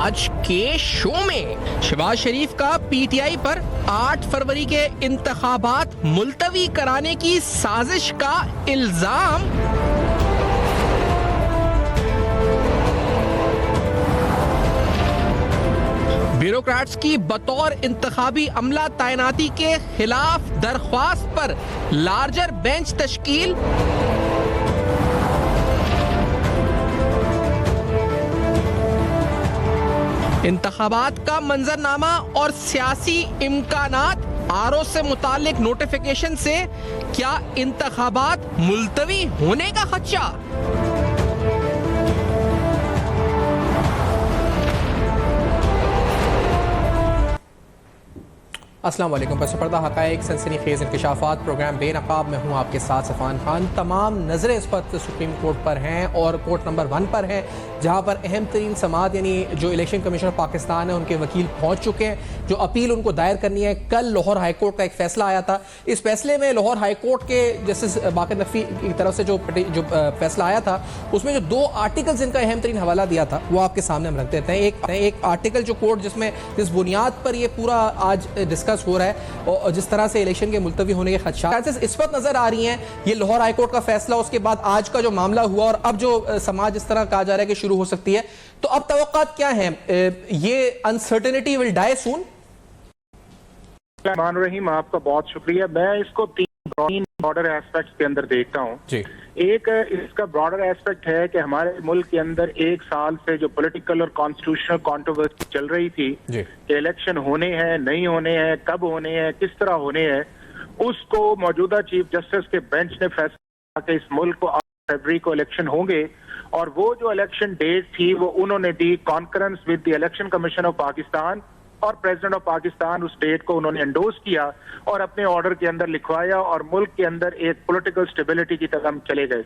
आज के शो में शहबाज शरीफ का पीटीआई पर 8 फरवरी के इंतखाबात मुलतवी कराने की साजिश का इल्जाम। ब्यूरोक्रेट्स की बतौर इंतखाबी अमला तैनाती के खिलाफ दरख्वास्त पर लार्जर बेंच तश्कील। इंतखाबात का मंजरनामा और सियासी इम्कानात। आरओ से मुतालिक नोटिफिकेशन से क्या इंतखाबात मुलतवी होने का खदशा। अस्सलाम वालेकुम। पस पर्दा हक़ाइक़ सनसनीखेज़ इंकशाफ़ात प्रोग्राम बेनकाब में हूँ आपके साथ सफ़ान खान। तमाम नज़रें इस वक्त सुप्रीम कोर्ट पर हैं और कोर्ट नंबर 1 पर हैं, जहाँ पर अहम तरीन समात यानी जो इलेक्शन कमीशन ऑफ पाकिस्तान है उनके वकील पहुँच चुके हैं। जो अपील उनको दायर करनी है, कल लाहौर हाई कोर्ट का एक फ़ैसला आया था। इस फैसले में लाहौर हाई कोर्ट के जस्टिस बाक़िर नफ़ी की तरफ से जो फैसला आया था उसमें जो 2 आर्टिकल्स जिनका अहम तरीन हवाला दिया था वो आपके सामने हम रख देते हैं। एक आर्टिकल जो कोर्ट जिस बुनियाद पर ये पूरा आज डिस्कस हो रहा है और जिस तरह से इलेक्शन के मुलतवी होने के खदशात इस वक्त नजर आ रही हैं, ये लाहौर हाई कोर्ट का फैसला, उसके बाद आज का जो मामला हुआ और अब जो समाज इस तरह कहा जा रहा है कि शुरू हो सकती है, तो अब तवक्कात क्या है? ये अनसर्टेनिटी विल डाई सून। रहीम, आपका बहुत शुक्रिया। मैं इसको 3 ब्रॉडर एस्पेक्ट्स के अंदर देखता हूँ। एक इसका ब्रॉडर एस्पेक्ट है कि हमारे मुल्क के अंदर 1 साल से जो पॉलिटिकल और कॉन्स्टिट्यूशनल कंट्रोवर्सी चल रही थी कि इलेक्शन होने हैं, नहीं होने हैं, कब होने हैं, किस तरह होने हैं, उसको मौजूदा चीफ जस्टिस के बेंच ने फैसला कि इस मुल्क को 8 फरवरी को इलेक्शन होंगे और वो जो इलेक्शन डेट थी वो उन्होंने the concurrence with the election commission of Pakistan और प्रेसिडेंट ऑफ पाकिस्तान उस डेट को उन्होंने एंडोर्स किया और अपने ऑर्डर के अंदर लिखवाया और मुल्क के अंदर एक पॉलिटिकल स्टेबिलिटी की तरफ हम चले गए।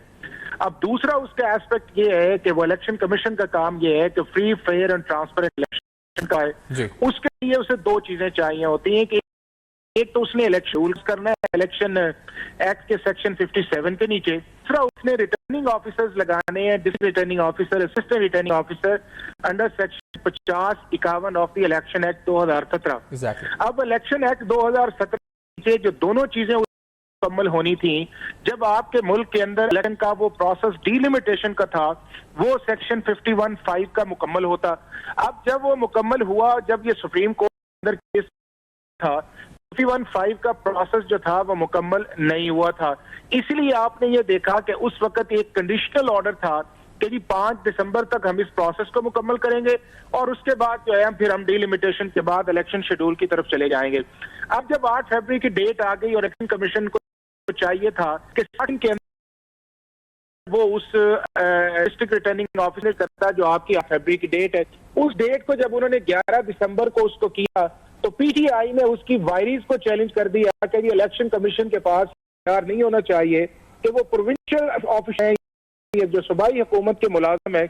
अब दूसरा उसका एस्पेक्ट ये है कि वो इलेक्शन कमीशन का काम ये है कि free, fair and transparent election का है। उसके लिए उसे 2 चीजें चाहिए होती हैं कि एक तो उसने इलेक्शन रूल्स करना है इलेक्शन एक्ट के सेक्शन 57 के नीचे। दूसरा उसने रिटर्निंग ऑफिसर्स लगाने हैं, district returning officer, assistant returning officer under section 50-51 of the election act 2017। अब इलेक्शन एक्ट 2017 से जो दोनों चीजें मुकम्मल होनी थी, जब आपके मुल्क के अंदर इलेक्शन का वो प्रोसेस डिलिमिटेशन का था वो सेक्शन 51(5) का मुकम्मल होता। अब जब वो मुकम्मल हुआ, जब ये सुप्रीम कोर्ट के अंदर केस था, 51(5) का प्रोसेस जो था वो मुकम्मल नहीं हुआ था। इसलिए आपने ये देखा कि उस वक्त एक कंडीशनल ऑर्डर था कि जी 5 दिसंबर तक हम इस प्रोसेस को मुकम्मल करेंगे और उसके बाद जो है फिर हम डिलिमिटेशन के बाद इलेक्शन शेड्यूल की तरफ चले जाएंगे। अब जब 8 फरवरी की डेट आ गई और इलेक्शन कमीशन को चाहिए था कि स्टार्टिंग के अंदर वो उस डिस्ट्रिक्ट रिटर्निंग ऑफिसर करता जो आपकी 8 फरवरी की डेट है, उस डेट को जब उन्होंने 11 दिसंबर को उसको किया तो पीटीआई ने उसकी वायरीज को चैलेंज कर दिया कि ये इलेक्शन कमीशन के पास नहीं होना चाहिए कि वो प्रोविंशियल ऑफिसर हैं, ये जो सूबाई हुकूमत के मुलाजिम है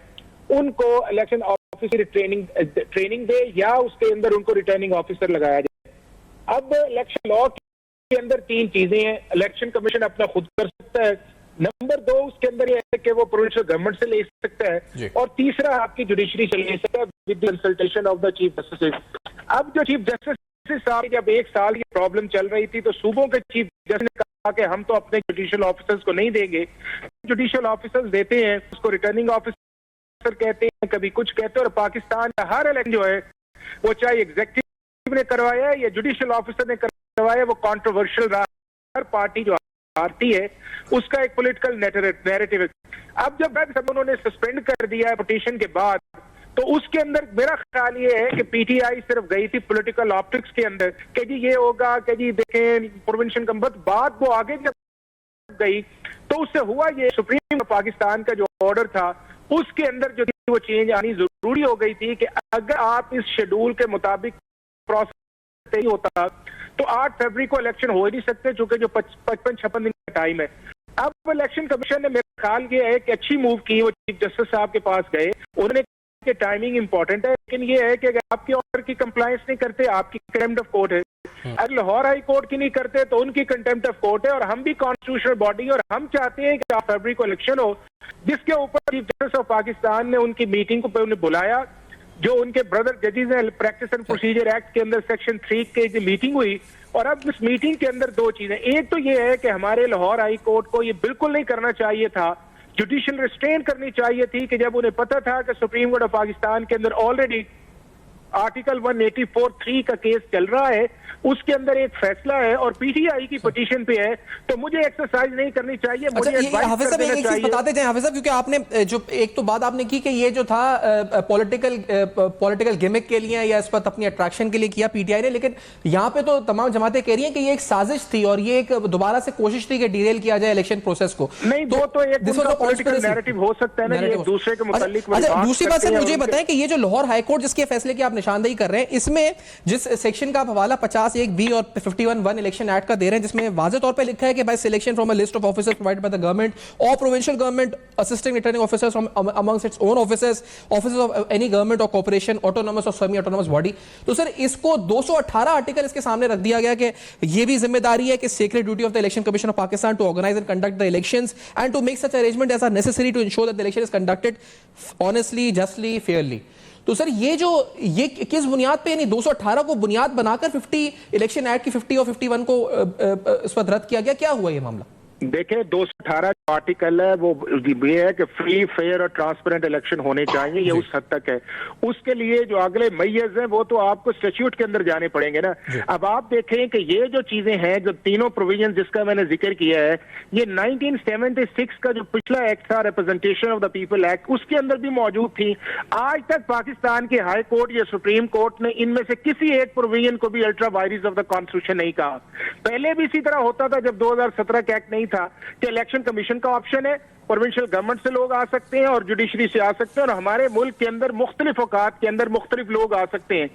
उनको इलेक्शन ऑफिसर ट्रेनिंग दे या उसके अंदर उनको रिटर्निंग ऑफिसर लगाया जाए। अब इलेक्शन लॉ के अंदर 3 चीजें हैं। इलेक्शन कमीशन अपना खुद कर सकता है, नंबर 2 उसके अंदर यह है कि वो प्रोविंशियल गवर्नमेंट से ले सकता है, और तीसरा आपकी जुडिशरी से ले सकता है with consultation of the chief justice. अब जो चीफ जस्टिस साहब जब 1 साल की प्रॉब्लम चल रही थी तो सूबों के चीफ जस्टिस ने कहा कि हम तो अपने जुडिशियल ऑफिसर्स को नहीं देंगे, जुडिशियल ऑफिसर्स देते हैं, उसको रिटर्निंग ऑफिसर कहते हैं, कभी कुछ कहते हैं। और पाकिस्तान का हर इलेक्शन जो है वो चाहे एग्जीक्यूटिव ने करवाया है या जुडिशियल ऑफिसर ने करवाया, वो कॉन्ट्रोवर्शियल रहा। हर पार्टी जो पार्टी है उसका एक पॉलिटिकल नैरेटिव है। अब जब उन्होंने सस्पेंड कर दिया है पिटीशन के बाद, तो उसके अंदर मेरा ख्याल ये है कि पीटीआई सिर्फ गई थी पॉलिटिकल ऑप्टिक्स के अंदर कि जी ये होगा कि जी देखें प्रोविंशियल गवर्नमेंट, बाद वो आगे जब गई तो उससे हुआ ये सुप्रीम पाकिस्तान का जो ऑर्डर था उसके अंदर जो वो चेंज आनी जरूरी हो गई थी कि अगर आप इस शेड्यूल के मुताबिक प्रोसेस नहीं होता तो 8 फरवरी को इलेक्शन हो ही नहीं सकते, चूंकि जो 55-56 दिन का टाइम है। अब इलेक्शन कमीशन ने मेरा ख्याल ये है कि अच्छी मूव की, वो चीफ जस्टिस साहब के पास गए, उन्होंने कि टाइमिंग इंपॉर्टेंट है, लेकिन ये है कि अगर आपके ऑर्डर की कंप्लायंस नहीं करते आपकी कंटेम्प्ट ऑफ कोर्ट है, अगर लाहौर हाई कोर्ट की नहीं करते तो उनकी कंटेम्प्ट ऑफ कोर्ट है। और हम भी कॉन्स्टिट्यूशनल बॉडी और हम चाहते हैं कि 8 फरवरी को इलेक्शन हो, जिसके ऊपर चीफ जस्टिस ऑफ पाकिस्तान ने उनकी मीटिंग को उन्हें बुलाया, जो उनके ब्रदर जजेस हैं, प्रैक्टिस एंड प्रोसीजर एक्ट के अंदर सेक्शन 3 की जो मीटिंग हुई, और अब इस मीटिंग के अंदर दो चीजें, एक तो ये है कि हमारे लाहौर हाई कोर्ट को ये बिल्कुल नहीं करना चाहिए था, जुडिशियल रिस्ट्रेन करनी चाहिए थी कि जब उन्हें पता था कि सुप्रीम कोर्ट ऑफ पाकिस्तान के अंदर ऑलरेडी आर्टिकल 184(3) का केस चल रहा है, उसके अंदर एक फैसला है और पीटीआई की पिटीशन पे है, तो मुझे एक्सरसाइज नहीं करनी चाहिए, मुझे हाफिज साहब एक चीज बताते जाएं हाफिज साहब, क्योंकि आपने जो एक तो बात आपने की कि ये जो था पॉलिटिकल गिमिक के लिए या इस पर अपनी अट्रैक्शन के लिए किया पीटीआई ने, लेकिन यहाँ पे तो तमाम जमातें कह रही हैं कि ये एक साजिश थी और ये एक दोबारा से कोशिश थी कि डिरेल किया जाए इलेक्शन प्रोसेस को। नहीं, वो तो एक पॉलिटिकल नैरेटिव हो सकता है ना, एक दूसरे के मुताल्लिक। दूसरी बात सर मुझे बताएं कि ये जो लाहौर हाईकोर्ट जिसके फैसले की आप निशानदेही कर रहे हैं, इसमें जिस सेक्शन का आप हवाला 50(1)(b) और 51(1) इलेक्शन एक्ट का दे रहे हैं, जिसमें वाज़ेह तौर पे लिखा है कि by selection from a list of officers provided by the government और provincial government assisting returning officers from amongst its own officers of any government और कॉर्पोरेशन ऑटोनॉमस और सेमी ऑटोनॉमस बॉडी। तो सर इसको 218 आर्टिकल इसके सामने रख दिया गया कि ये भी जिम्मेदारी है कि sacred duty of the election commission of Pakistan to organize and conduct the elections and to make such arrangement as are necessary to ensure that the election is conducted honestly, justly, fairly. तो sir ये किस बुनियाद पे, यानी 218 को बुनियाद बनाकर 50 election act की 50 और 51 को इस पर रद्द किया गया, क्या हुआ ये मामला? देखिए 218 आर्टिकल है वो ये है कि फ्री, फेयर और ट्रांसपेरेंट इलेक्शन होने चाहिए, ये उस हद तक है। उसके लिए जो अगले मैयज हैं वो तो आपको स्टैट्यूट के अंदर जाने पड़ेंगे ना। अब आप देखें कि ये जो चीजें हैं, जो तीनों प्रोविजन जिसका मैंने जिक्र किया है, ये 1976 का जो पिछला एक्ट था, representation of the people act, उसके अंदर भी मौजूद थी। आज तक पाकिस्तान के हाई कोर्ट या सुप्रीम कोर्ट ने इनमें से किसी एक प्रोविजन को भी ultra vires of the constitution नहीं कहा। पहले भी इसी तरह होता था जब 2017 का एक्ट नहीं था कि इलेक्शन कमीशन का ऑप्शन है, प्रोविंशियल गवर्नमेंट से लोग आ सकते हैं और जुडिशरी से आ सकते हैं, और हमारे मुल्क के अंदर मुख्तलिफ औकात के अंदर मुख्तलिफ लोग आ सकते हैं।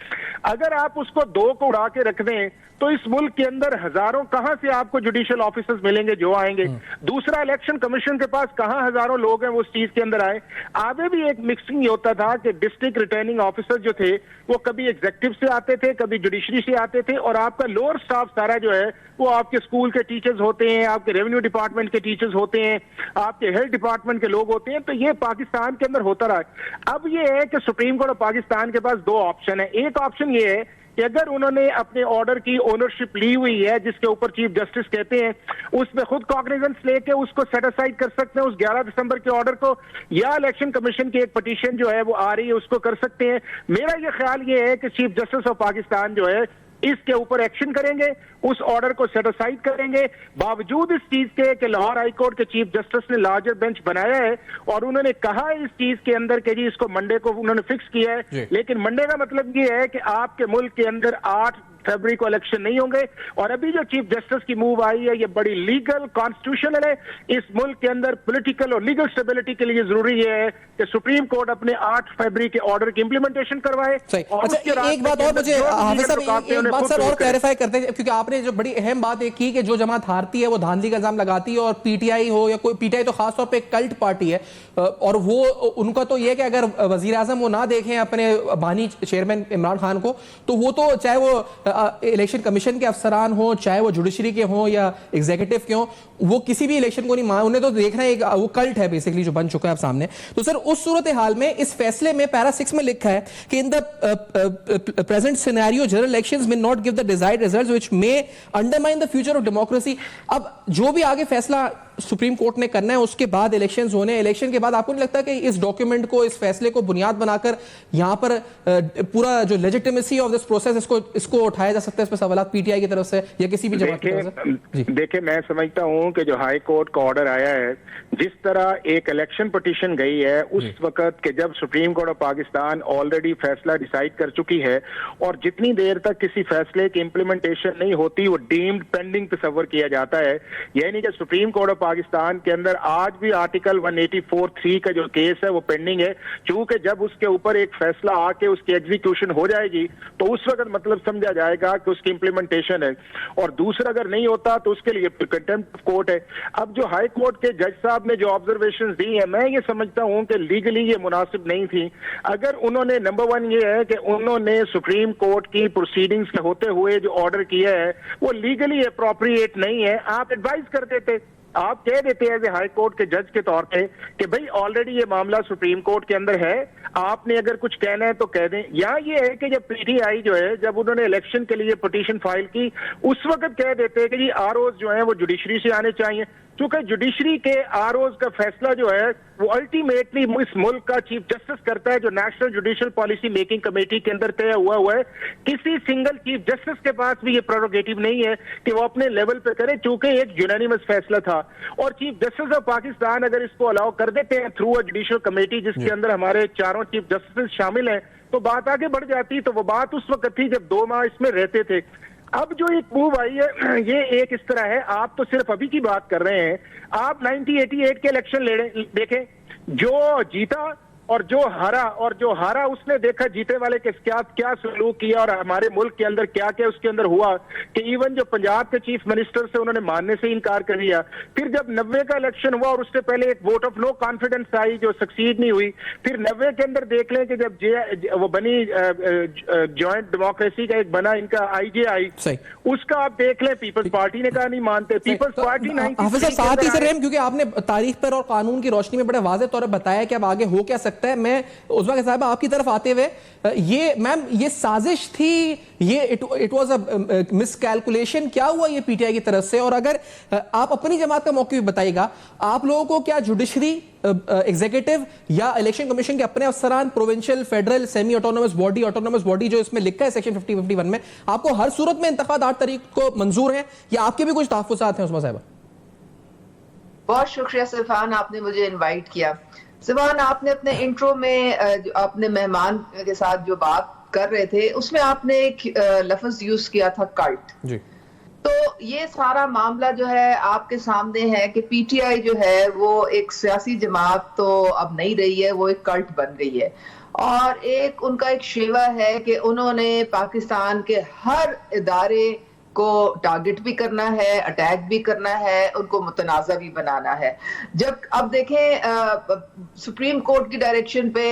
अगर आप उसको दो को उड़ा के रख दें तो इस मुल्क के अंदर हजारों कहां से आपको जुडिशियल ऑफिसर्स मिलेंगे जो आएंगे। दूसरा, इलेक्शन कमीशन के पास कहां हजारों लोग हैं वो उस चीज के अंदर आए। आगे भी एक मिक्सिंग होता था कि डिस्ट्रिक्ट रिटर्निंग ऑफिसर जो थे वो कभी एग्जेक्टिव से आते थे, कभी जुडिशरी से आते थे, और आपका लोअर स्टाफ सारा जो है वो आपके स्कूल के टीचर्स होते हैं, आपके रेवेन्यू डिपार्टमेंट के टीचर्स होते हैं, आपके हेल्थ डिपार्टमेंट के लोग होते हैं। तो ये पाकिस्तान के अंदर होता रहा है। अब ये है कि सुप्रीम कोर्ट ऑफ पाकिस्तान के पास दो ऑप्शन है। एक ऑप्शन ये है कि अगर उन्होंने अपने ऑर्डर की ओनरशिप ली हुई है, जिसके ऊपर चीफ जस्टिस कहते हैं, उसमें खुद कॉग्निजेंस लेके उसको सेट असाइड कर सकते हैं उस 11 दिसंबर के ऑर्डर को, या इलेक्शन कमीशन की एक पिटीशन जो है वो आ रही है उसको कर सकते हैं। मेरा ये ख्याल ये है कि चीफ जस्टिस ऑफ पाकिस्तान जो है इसके ऊपर एक्शन करेंगे, उस ऑर्डर को सेट असाइड करेंगे, बावजूद इस चीज के कि लाहौर हाई कोर्ट के चीफ जस्टिस ने लार्जर बेंच बनाया है और उन्होंने कहा है इस चीज के अंदर कि जी इसको मंडे को उन्होंने फिक्स किया है। लेकिन मंडे का मतलब ये है कि आपके मुल्क के अंदर 8 फरवरी को इलेक्शन नहीं होंगे। और अभी जो चीफ जस्टिस की मूव आई है ये बड़ी लीगल, कॉन्स्टिट्यूशनल है। इस मुल्क के अंदर पॉलिटिकल और लीगल स्टेबिलिटी के लिए जरूरी है कि सुप्रीम कोर्ट अपने 8 फरवरी के ऑर्डर की इंप्लीमेंटेशन करवाए। अच्छा, एक बात और मुझे हाफिज साहब एक बात सर और क्लैरिफाई करते हैं, क्योंकि आपने जो बड़ी अहम बात एक की कि जो जमात हारती है वो धांधली का इल्जाम लगाती है, और पीटीआई हो या कोई, पीटीआई तो खासतौर पर एक कल्ट पार्टी है, और वो उनका तो ये कि अगर वजीर आजम वो ना देखें अपने बानी चेयरमैन इमरान खान को, तो वो तो चाहे वो इलेक्शन कमीशन के अफसरान हो, चाहे वो जुडिशरी के हों या एग्जीक्यूटिव के हों, वो किसी भी इलेक्शन को नहीं मान, उन्हें तो देखना है, वो कल्ट है बेसिकली जो बन चुका है आप सामने। तो सर उस सूरत हाल में इस फैसले में पैरा 6 में लिखा है कि in the present scenario general elections may not give the desired results which may undermine the future of democracy. अब जो भी आगे फैसला सुप्रीम कोर्ट ने करना है उसके बाद इलेक्शंस होने, इलेक्शन के बाद आपको नहीं लगता कि इस डॉक्यूमेंट को, इस फैसले को बुनियाद बनाकर यहां पर पूरा जो लेजिटिमेसी ऑफ दिस प्रोसेस इसको उठाया जा सकता है, इस पर सवाल पीटीआई की तरफ से या किसी भी जमात की तरफ से? देखिए, मैं समझता हूं कि जो हाई कोर्ट का ऑर्डर आया है, जिस तरह एक इलेक्शन पिटीशन गई है उस वक्त के जब supreme court of Pakistan already फैसला डिसाइड कर चुकी है, और जितनी देर तक किसी फैसले की इंप्लीमेंटेशन नहीं होती वो डीम्ड पेंडिंग तस्वर किया जाता है। यानी कि सुप्रीम कोर्ट ऑफ पाकिस्तान के अंदर आज भी आर्टिकल 184(3) का जो केस है वो पेंडिंग है, क्योंकि जब उसके ऊपर एक फैसला आके उसकी एग्जीक्यूशन हो जाएगी तो उस वक्त मतलब समझा जाएगा कि उसकी इंप्लीमेंटेशन है, और दूसरा अगर नहीं होता तो उसके लिए कंटेम्प्ट ऑफ कोर्ट है। अब जो हाई कोर्ट के जज साहब ने जो ऑब्जर्वेशंस दी है, मैं ये समझता हूं कि लीगली ये मुनासिब नहीं थी। अगर उन्होंने, नंबर 1 ये है कि उन्होंने सुप्रीम कोर्ट की प्रोसीडिंग्स के होते हुए जो ऑर्डर किया है वो लीगली अप्रोप्रिएट नहीं है, आप एडवाइस कर देते आप कह देते हैं एज ए हाई कोर्ट के जज के तौर पे कि भाई ऑलरेडी ये मामला सुप्रीम कोर्ट के अंदर है, आपने अगर कुछ कहना है तो कह दें। या ये है कि जब पीटीआई जो है, जब उन्होंने इलेक्शन के लिए पिटीशन फाइल की, उस वक्त कह देते हैं कि जी आरओज जो है वो जुडिशरी से आने चाहिए। चूंकि जुडिशरी के आरओज का फैसला जो है वो अल्टीमेटली इस मुल्क का चीफ जस्टिस करता है, जो national judicial policy making committee के अंदर तय हुआ है। किसी सिंगल चीफ जस्टिस के पास भी ये प्रेरोगेटिव नहीं है कि वो अपने लेवल पे करे, चूंकि एक यूनानिमस फैसला था। और चीफ जस्टिस ऑफ पाकिस्तान अगर इसको अलाउ कर देते हैं थ्रू अ जुडिशियल कमेटी जिसके अंदर हमारे चारों चीफ जस्टिस शामिल हैं, तो बात आगे बढ़ जाती। तो वो बात उस वक्त थी जब 2 माह इसमें रहते थे। अब जो एक मूव आई है ये एक इस तरह है, आप तो सिर्फ अभी की बात कर रहे हैं। आप 1988 के इलेक्शन देखें, जो जीता और जो हारा उसने देखा जीते वाले के क्या सलूक किया और हमारे मुल्क के अंदर क्या क्या उसके अंदर हुआ कि इवन जो पंजाब के चीफ मिनिस्टर से उन्होंने मानने से इनकार कर दिया। फिर जब 90 का इलेक्शन हुआ और उससे पहले एक वोट ऑफ नो कॉन्फिडेंस आई जो सक्सीड नहीं हुई। फिर 90 के अंदर देख लें कि जब वो बनी ज्वाइंट डेमोक्रेसी का एक बना इनका IJI, उसका आप देख लें पीपल्स पार्टी ने कहा नहीं मानते। पीपल्स पार्टी साथ ही से क्योंकि आपने तारीख पर और कानून की रोशनी में बड़े वाज़ेह तौर पर बताया कि अब आगे हो क्या सकता है। मैं उस्मा साहब आपकी तरफ आते हुए, ये मैम ये साजिश थी, ये इट वाज अ मिसकैलकुलेशन, क्या हुआ ये पीटीआई की तरफ से? और अगर आप अपनी जमात का मौक़िफ़ बताइएगा, आप लोगों को क्या जुडिशरी, एग्जीक्यूटिव या इलेक्शन कमीशन के अपने अफसरान, provincial, federal, semi autonomous body जो इसमें लिखा है सेक्शन 50-51 में, आपको हर सूरत में इंतखाब 8 तारीख को मंजूर है या आपके भी कुछ तहफ़्फ़ुज़ात हैं उस्मा साहब? बहुत शुक्रिया सिफान, आपने मुझे इनवाइट किया। सिफान, आपने अपने इंट्रो में अपने मेहमान के साथ जो बात कर रहे थे उसमें आपने एक लफ्ज यूज किया था, कल्ट जी। तो ये सारा मामला जो है आपके सामने है कि पीटीआई जो है वो एक सियासी जमात तो अब नहीं रही है, वो एक कल्ट बन गई है। और एक उनका एक शेवा है कि उन्होंने पाकिस्तान के हर इदारे को टारगेट भी करना है, अटैक भी करना है, उनको मुतनाज़ा भी बनाना है। जब अब देखें सुप्रीम कोर्ट की डायरेक्शन पे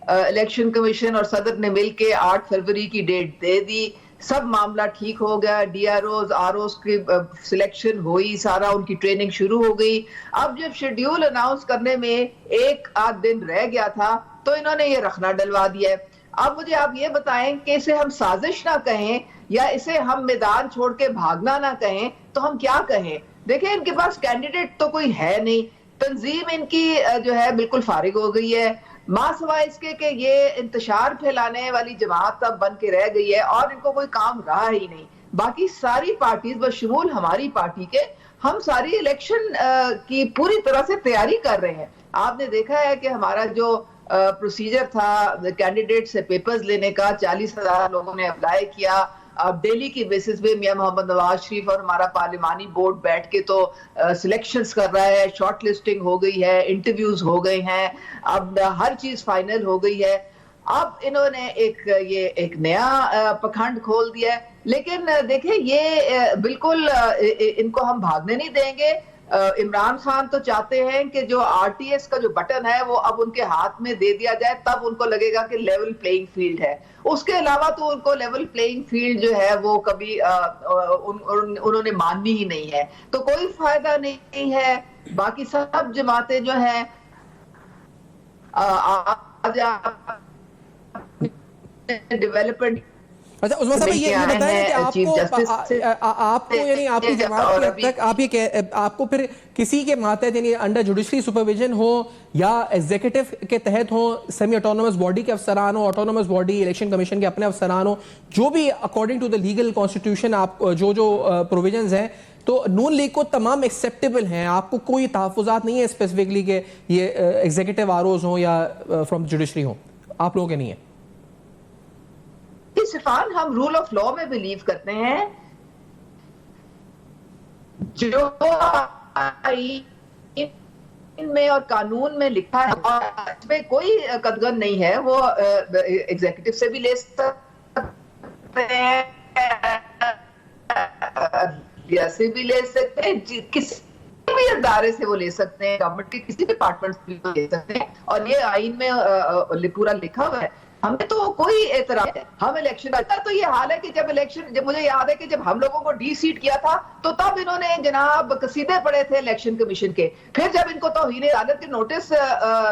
इलेक्शन कमीशन और सदर ने मिलके 8 फरवरी की डेट दे दी, सब मामला ठीक हो गया, DROs ROs की सिलेक्शन हुई, सारा उनकी ट्रेनिंग शुरू हो गई। अब जब शेड्यूल अनाउंस करने में 1 आध दिन रह गया था तो इन्होंने ये रखना डलवा दिया है। अब मुझे आप ये बताएं कि इसे हम साजिश ना कहें या इसे हम मैदान छोड़ के भागना ना कहें तो हम क्या कहें? देखिए, इनके पास कैंडिडेट तो कोई है नहीं, तंजीम इनकी जो है बिल्कुल फारिग हो गई है, मां सिवाय इसके कि ये इंतशार फैलाने वाली जमात अब बन के रह गई है और इनको कोई काम रहा ही नहीं। बाकी सारी पार्टीज बशमूल हमारी पार्टी के, हम सारी इलेक्शन की पूरी तरह से तैयारी कर रहे हैं। आपने देखा है कि हमारा जो प्रोसीजर था कैंडिडेट से पेपर्स लेने का, 40,000 लोगों ने अप्लाई किया। अब डेली की बेसिस पे मियां मोहम्मद नवाज शरीफ और हमारा पार्लिमानी बोर्ड बैठ के तो सिलेक्शंस कर रहा है, शॉर्ट लिस्टिंग हो गई है, इंटरव्यूज हो गए हैं, अब हर चीज फाइनल हो गई है। अब इन्होंने एक नया पखंड खोल दिया है। लेकिन देखिए, ये बिल्कुल इनको हम भागने नहीं देंगे। इमरान खान तो चाहते हैं कि जो RTS का जो बटन है वो अब उनके हाथ में दे दिया जाए, तब उनको लगेगा कि लेवल प्लेइंग फील्ड है। उसके अलावा तो उनको लेवल प्लेइंग फील्ड जो है वो कभी उन्होंने माननी ही नहीं है, तो कोई फायदा नहीं है। बाकी सब जमातें जो हैं आज डेवलपमेंट। अच्छा उस्मा साहब, ये बताएं कि आपको यानी आपकी जमात तक आपको फिर किसी के मातहत यानी अंडर जुडिशरी सुपरविजन हो या एग्जीक्यूटिव के तहत हो, सेमी ऑटोनोमस बॉडी के अफसरान हो, ऑटोनोमस बॉडी इलेक्शन कमीशन के अपने अफसरान हो, जो भी according to the legal constitution आप जो प्रोविजंस हैं, तो नून लीग को तमाम एक्सेप्टेबल हैं? आपको कोई तहफ़्फ़ुज़ात नहीं है स्पेसिफिकली कि ये एग्जीक्यूटिव ROs हो या फ्रॉम जुडिशरी हो, आप लोगों के नहीं है? सिफान, हम रूल ऑफ लॉ में बिलीव करते हैं। जो इनमें और कानून में लिखा है इसमें कोई कदगन नहीं है, वो एग्जीक्यूटिव से भी ले सकते हैं, से भी ले सकते हैं, किसी भी अदारे से वो ले सकते हैं, गवर्नमेंट के किसी डिपार्टमेंट से भी ले सकते हैं। और ये आइन में पूरा लिखा हुआ है। हमें तो कोई एतराज है, हम इलेक्शन आता तो ये हाल है कि जब मुझे याद है कि जब हम लोगों को डी-सीट किया था तो तब इन्होंने जनाब कसीदे पड़े थे इलेक्शन कमीशन के, फिर जब इनको तौहीन अदालत के नोटिस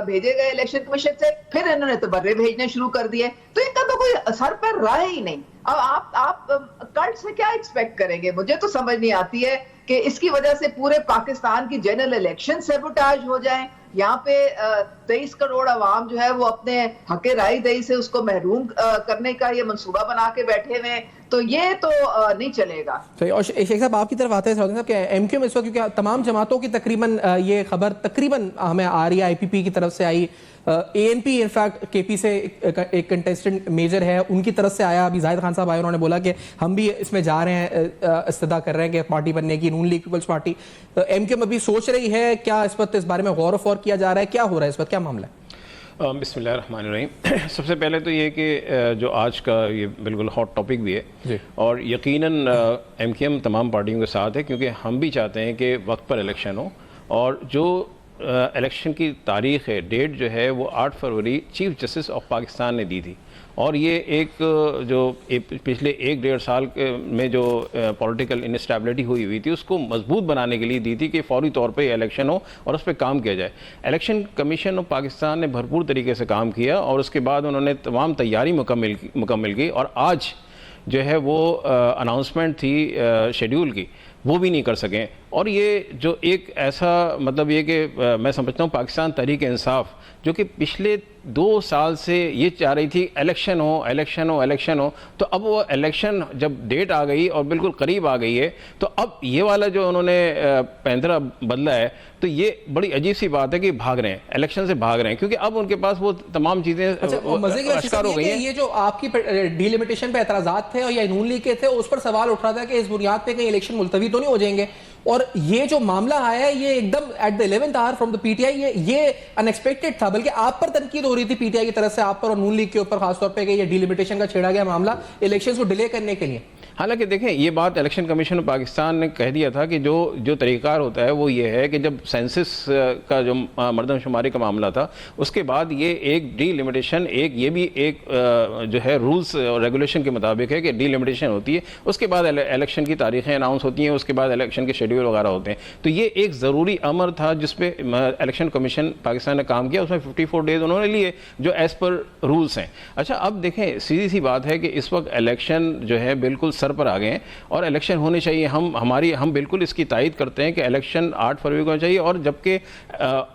भेजे गए इलेक्शन कमीशन से, फिर इन्होंने तबर्रे भेजने शुरू कर दिए, तो इनका तो कोई सर पर रहा ही नहीं। अब आप कल्ट से क्या एक्सपेक्ट करेंगे? मुझे तो समझ नहीं आती है कि इसकी वजह से पूरे पाकिस्तान की जनरल इलेक्शन सैबोटाज हो जाए, यहाँ पे 23 करोड़ अवाम जो है वो अपने हक़े राय दही से उसको महरूम करने का ये मंसूबा बना के बैठे हुए, तो ये तो नहीं चलेगा। सही। और शेख साहब आपकी तरफ आते हैं साहब कि एमक्यू में इस वक्त, क्योंकि तमाम जमातों की तकरीबन ये खबर तकरीबन हमें आ रही है, आईपीपी की तरफ से आई, एएनपी इनफैक्ट केपी से एक कंटेस्टेंट मेजर है उनकी तरफ से आया, अभी जाहिद खान साहब आए, उन्होंने बोला कि हम भी इसमें जा रहे हैं, इस्तदा कर रहे हैं कि पार्टी बनने की, नून लीग पीपल्स पार्टी। एमक्यू में अभी सोच रही है क्या, इस वक्त इस बारे में गौर फौर किया जा रहा है, क्या हो रहा है इस वक्त, क्या मामला है? बिस्मिल्लाहिर्रहमानिर्रहीम। सबसे पहले तो ये कि जो आज का ये बिल्कुल हॉट टॉपिक भी है और यकीनन एमक्यूएम तमाम पार्टियों के साथ है, क्योंकि हम भी चाहते हैं कि वक्त पर इलेक्शन हो, और जो इलेक्शन की तारीख़ है, डेट जो है वो 8 फरवरी चीफ जस्टिस ऑफ पाकिस्तान ने दी थी, और ये एक जो पिछले 1-1.5 साल में जो पॉलिटिकल इनस्टेबिलिटी हुई थी उसको मजबूत बनाने के लिए दी थी कि फौरी तौर पे इलेक्शन हो और उस पर काम किया जाए। इलेक्शन कमीशन ऑफ पाकिस्तान ने भरपूर तरीके से काम किया और उसके बाद उन्होंने तमाम तैयारी मुकम्मल की, और आज जो है वो अनाउंसमेंट थी शेड्यूल की, वो भी नहीं कर सकें। और ये जो एक ऐसा मतलब ये कि मैं समझता हूँ पाकिस्तान तहरीक इंसाफ जो कि पिछले 2 साल से ये चाह रही थी इलेक्शन हो, तो अब वो इलेक्शन जब डेट आ गई और बिल्कुल करीब आ गई है, तो अब ये वाला जो उन्होंने पैंतरा बदला है, तो ये बड़ी अजीब सी बात है कि भाग रहे हैं, इलेक्शन से भाग रहे हैं, क्योंकि अब उनके पास वो तमाम चीज़ें अश्कार हो गई हैं। ये जो आपकी डिलिमिटेशन पे एतराज़ात थे और या नून लीग के थे, उस पर सवाल उठ रहा था कि इस बुनियाद पे कहीं इलेक्शन मुलतवी तो नहीं हो जाएंगे, और ये जो मामला आया है ये एकदम at the 11th our from the PTI, ये अनएक्सपेक्टेड था, बल्कि आप पर तनकीद हो रही थी पीटीआई की तरफ से, आप पर और नून लीग के ऊपर खासतौर पे कि ये डिलिमिटेशन का छेड़ा गया मामला इलेक्शंस को डिले करने के लिए। हालांकि देखें, ये बात इलेक्शन कमीशन ऑफ पाकिस्तान ने कह दिया था कि जो तरीक़ार होता है वो ये है कि जब सेंसस का जो मरदमशुमारी का मामला था, उसके बाद ये एक डिलिमिटेशन, ये भी एक जो है रूल्स और रेगुलेशन के मुताबिक है कि डिलिमिटेशन होती है, उसके बाद इलेक्शन की तारीखें अनाउंस होती हैं, उसके बाद इलेक्शन के शेड्यूल वगैरह होते हैं। तो ये एक ज़रूरी अमर था जिसपे इलेक्शन कमीशन पाकिस्तान ने काम किया, उसमें 54 डेज उन्होंने लिए जो एज़ पर रूल्स हैं। अच्छा, अब देखें, सीधी सी बात है कि इस वक्त इलेक्शन जो है बिल्कुल सर पर आ गए हैं और इलेक्शन होने चाहिए। हम बिल्कुल इसकी तायद करते हैं कि इलेक्शन 8 फरवरी को होना चाहिए, और जबकि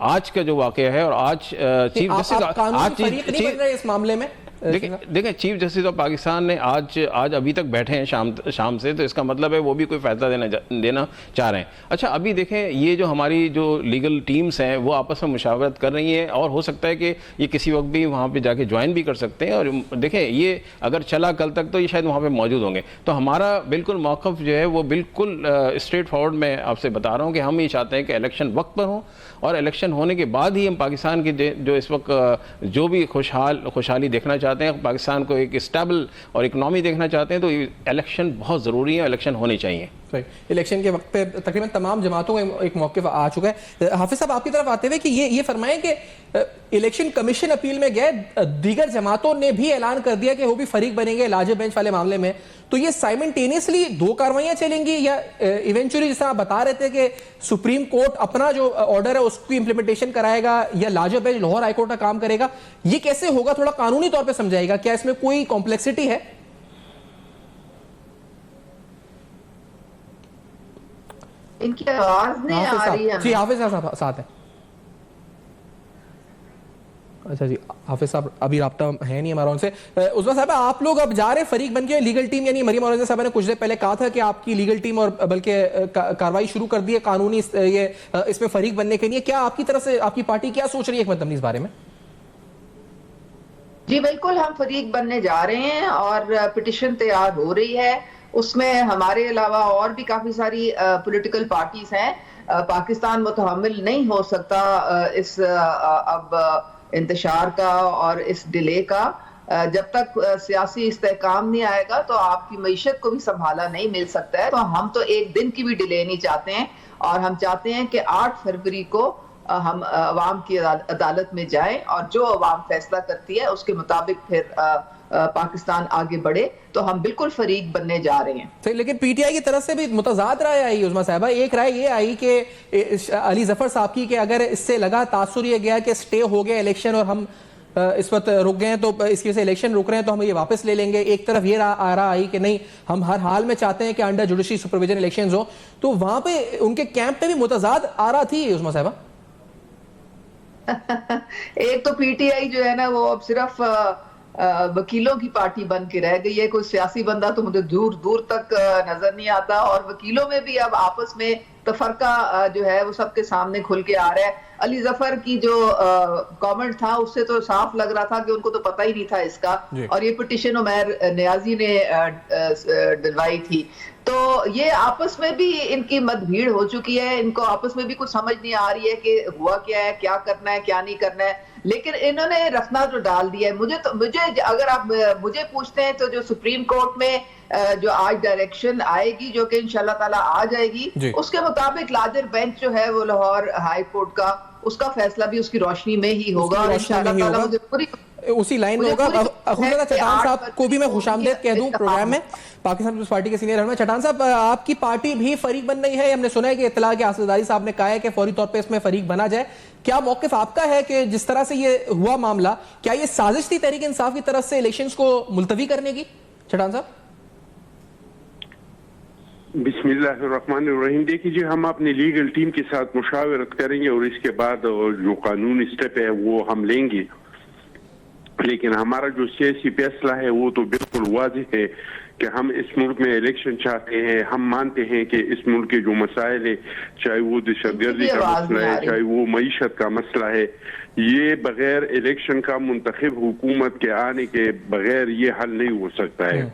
आज का जो वाक़या है और आज चीफ जस्टिस इस मामले में देखें चीफ जस्टिस ऑफ पाकिस्तान ने आज अभी तक बैठे हैं शाम से, तो इसका मतलब है वो भी कोई फैसला देना चाह रहे हैं। अच्छा, अभी देखें, ये जो हमारी जो लीगल टीम्स हैं वो आपस में मुशावरत कर रही हैं, और हो सकता है कि ये किसी वक्त भी वहाँ पे जाके ज्वाइन भी कर सकते हैं, और देखें ये अगर चला कल तक तो ये शायद वहाँ पे मौजूद होंगे। तो हमारा बिल्कुल मौक़िफ़ जो है वो बिल्कुल स्ट्रेट फॉरवर्ड मैं आपसे बता रहा हूँ कि हम ये चाहते हैं कि इलेक्शन वक्त पर हो, और इलेक्शन होने के बाद ही हम पाकिस्तान की जो इस वक्त जो भी खुशहाली देखना चाहते हैं, पाकिस्तान को एक स्टेबल और इकनॉमी देखना चाहते हैं, तो इलेक्शन बहुत ज़रूरी है, इलेक्शन होने चाहिए। इलेक्शन के वक्त पे तकरीबन तमाम जमातों का एक मौक़िफ़ आ चुका है। हाफिज़ साहब, आपकी तरफ आते हुए कि ये फरमाएं कि इलेक्शन कमीशन अपील में गए, दीगर जमातों ने भी ऐलान कर दिया कि वो भी फरीक बनेंगे लार्जर बेंच वाले मामले में, तो ये साइमल्टेनियसली 2 कार्रवाइयां चलेंगी या इवेंचुअली जैसा आप बता रहे थे कि सुप्रीम कोर्ट अपना जो ऑर्डर है उसकी इंप्लीमेंटेशन कराएगा या लार्जर बेंच लाहौर हाईकोर्ट का काम करेगा? ये कैसे होगा, थोड़ा कानूनी तौर पर समझाएगा, क्या इसमें कोई कॉम्प्लेक्सिटी है? इनकी आवाज नहीं आ रही है जी। हाफिज साहब साथ है। अच्छा जी, हाफिज साहब अभी राब्ता है नहीं हमारा उनसे। उस्मान साहब, आप लोग अब जा रहे फरीक बन के, लीगल टीम यानी मरियम औरंगज़ेब साहब ने कुछ देर पहले कहा था कि आपकी लीगल टीम और बल्कि कार्रवाई शुरू कर दी है कानूनी ये इसमें फरीक बनने के लिए, क्या आपकी तरफ से आपकी पार्टी क्या सोच रही है मतलब इस बारे में? जी बिल्कुल, हम फरीक बनने जा रहे हैं और पिटिशन तैयार हो रही है, उसमें हमारे अलावा और भी काफी सारी पॉलिटिकल पार्टीज हैं। पाकिस्तान मुतहम्मिल नहीं हो सकता इस अब इंतशार का और इस डिले का। जब तक सियासी इस्तेहकाम नहीं आएगा तो आपकी मईशत को भी संभाला नहीं मिल सकता है। तो हम तो एक दिन की भी डिले नहीं चाहते हैं, और हम चाहते हैं कि 8 फरवरी को हम अवाम की अदालत में जाएं और जो अवाम फैसला करती है उसके मुताबिक फिर पाकिस्तान आगे बढ़े, तो हम बिल्कुल फरीक बनने जा रहे हैं। सही, लेकिन पीटीआई की तरफ से भी मुतजाद राय आई उस्मा साहबा। एक राय ये आई कि अली जफर साहब की कि अगर इससे लगा तासुर ये गया कि स्टे हो गया इलेक्शन और हम इस वक्त रुक गए हैं, तो इसकी वजह से इलेक्शन रुक रहे हैं, तो हम ये वापस ले लेंगे। एक तरफ ये आरा आई कि नहीं, हम हर हाल में चाहते हैं कि अंडर जुडिशरी सुपरविजन इलेक्शंस हो। तो वहां पे उनके कैंप पे भी मुतजाद आरा थी उस्मा साहबा। एक तो पीटीआई जो है ना वो अब सिर्फ वकीलों की पार्टी बन के रह गई है। कोई सियासी बंदा तो मुझे दूर दूर तक नजर नहीं आता, और वकीलों में भी अब आपस में तफरका जो है वो सबके सामने खुल के आ रहा है। अली जफर की जो कमेंट था उससे तो साफ लग रहा था कि उनको तो पता ही नहीं था इसका, और ये पिटिशन उमर नियाजी ने डलवाई थी। तो ये आपस में भी इनकी मतभीड़ हो चुकी है, इनको आपस में भी कुछ समझ नहीं आ रही है कि हुआ क्या है, क्या करना है क्या नहीं करना है। लेकिन इन्होंने रखना तो डाल दिया है। मुझे अगर आप मुझे पूछते हैं तो जो सुप्रीम कोर्ट में जो आज डायरेक्शन आएगी, जो कि इंशाल्लाह ताला आ जाएगी, उसके मुताबिक लार्जर बेंच जो है वो लाहौर हाई कोर्ट का, उसका फैसला भी उसकी रोशनी में ही होगा। उसी लाइन में होगा। चट्टान साहब को भी मैं खुशामदीद कह दूं प्रोग्राम में, पाकिस्तान पीपल्स पार्टी के सीनियर रहनुमा। चट्टान साहब, आपकी पार्टी भी फरीक बन रही है। हमने सुना है कि इत्तला के आसिफजारी साहब ने कहा है कि फौरी तौर पे इसमें फरीक बना जाए। क्या मौकिफ आपका है कि जिस तरह से ये हुआ मामला, क्या ये साजिश थी तहरीक इंसाफ की तरफ से इलेक्शंस को मुलतवी करने की? चट्टान साहब। बिस्मिल्लाहिर्रहमानिर्रहीम। देखिए, हम अपनी लीगल टीम के साथ मुशावरत करेंगे और इसके बाद जो कानूनी स्टेप है वो हम लेंगे। लेकिन हमारा जो सियासी फैसला है वो तो बिल्कुल वाज़ेह है कि हम इस मुल्क में इलेक्शन चाहते हैं। हम मानते हैं कि इस मुल्क के जो मसाइल है, चाहे वो दहशतगर्दी का मसला है, चाहे वो मईशत का मसला है, ये बगैर इलेक्शन का मुंतखब हुकूमत के आने के बगैर ये हल नहीं हो सकता है।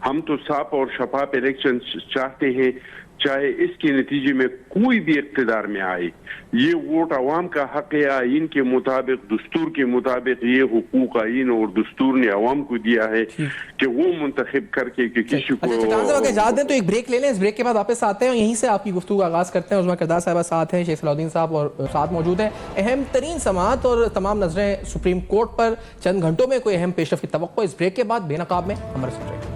हम तो साफ और शफाफ इलेक्शन चाहते हैं, चाहे इसके नतीजे में कोई भी इक़्तिदार में आए। ये वोट अवाम का हक है, आइन के मुताबिक, दस्तूर के मुताबिक ये हुकूक आइन और दस्तूर ने अवाम को दिया है कि वो मुंतखब करके कि किसी को इजाज़त दें तो एक ब्रेक ले लें। इस ब्रेक के बाद वापस आते हैं और यहीं से आपकी गुफ्तगू का आगाज़ करते हैं। उस्मा किरदार साहबा साथ हैं, शेख सलाउद्दीन साहब और साथ मौजूद हैं। अहम तरीन समाअत और तमाम नजरें सुप्रीम कोर्ट पर, चंद घंटों में कोई अहम पेशरफ की तवक्को। इस ब्रेक के बाद बेनकाब में हमारे सुन रहे हैं।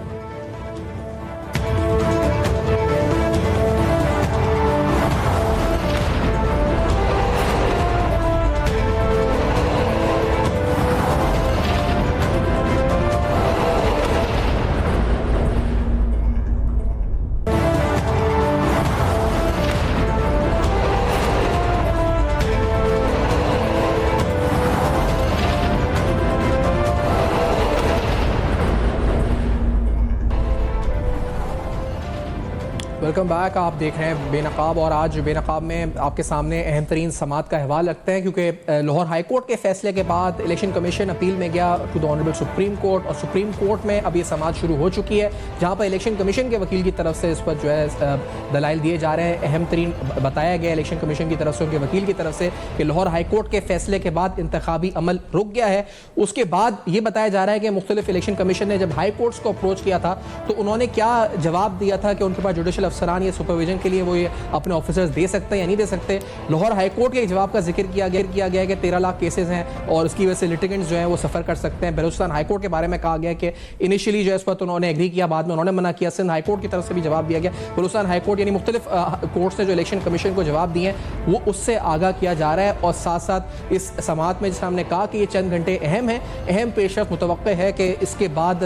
Welcome back. आप देख रहे हैं बेनकाब, और आज बेनकाब में आपके सामने अहम तरीन समात का अहवाल रखते हैं, क्योंकि लाहौर हाई कोर्ट के फैसले के बाद इलेक्शन कमीशन अपील में गया to the honourable supreme court, और सुप्रीम कोर्ट में अब ये समात शुरू हो चुकी है, जहां पर इलेक्शन कमीशन के वकील की तरफ से इस पर जो है दलाइल दिए जा रहे हैं। अहम तरीन बताया गया इलेक्शन कमीशन की तरफ से, उनके वकील की तरफ से, कि लाहौर हाई कोर्ट के फैसले के बाद इंतखाबी अमल रुक गया है। उसके बाद ये बताया जा रहा है कि मुख्तलिफ इलेक्शन कमीशन ने जब हाई कोर्ट्स को अप्रोच किया था तो उन्होंने क्या जवाब दिया था कि उनके पास जुडिशल अफसरान या सुपरविजन के लिए वो ये अपने ऑफिसर्स दे सकते हैं या नहीं दे सकते। लाहौर हाई कोर्ट के जवाब का जिक्र किया गया कि 13 लाख केसेस हैं और उसकी वजह से लिटिगेंट्स जो हैं वो सफ़र कर सकते हैं। बलूचिस्तान हाई कोर्ट के बारे में कहा गया कि इनिशियली जो है इस पर उन्होंने एग्री किया, बाद में उन्होंने मना किया। सिंध हाई कोर्ट की तरफ से भी जवाब दिया गया। बलूचिस्तान हाई कोर्ट यानी मुख्तलिफ कोर्ट्स ने जो इलेक्शन कमीशन को जवाब दिए हैं वो उससे आगाह किया जा रहा है। और साथ साथ इस समाअत में जैसे हमने कहा कि ये चंद घंटे अहम है, अहम पेशरफ मुतवक्के है कि इसके बाद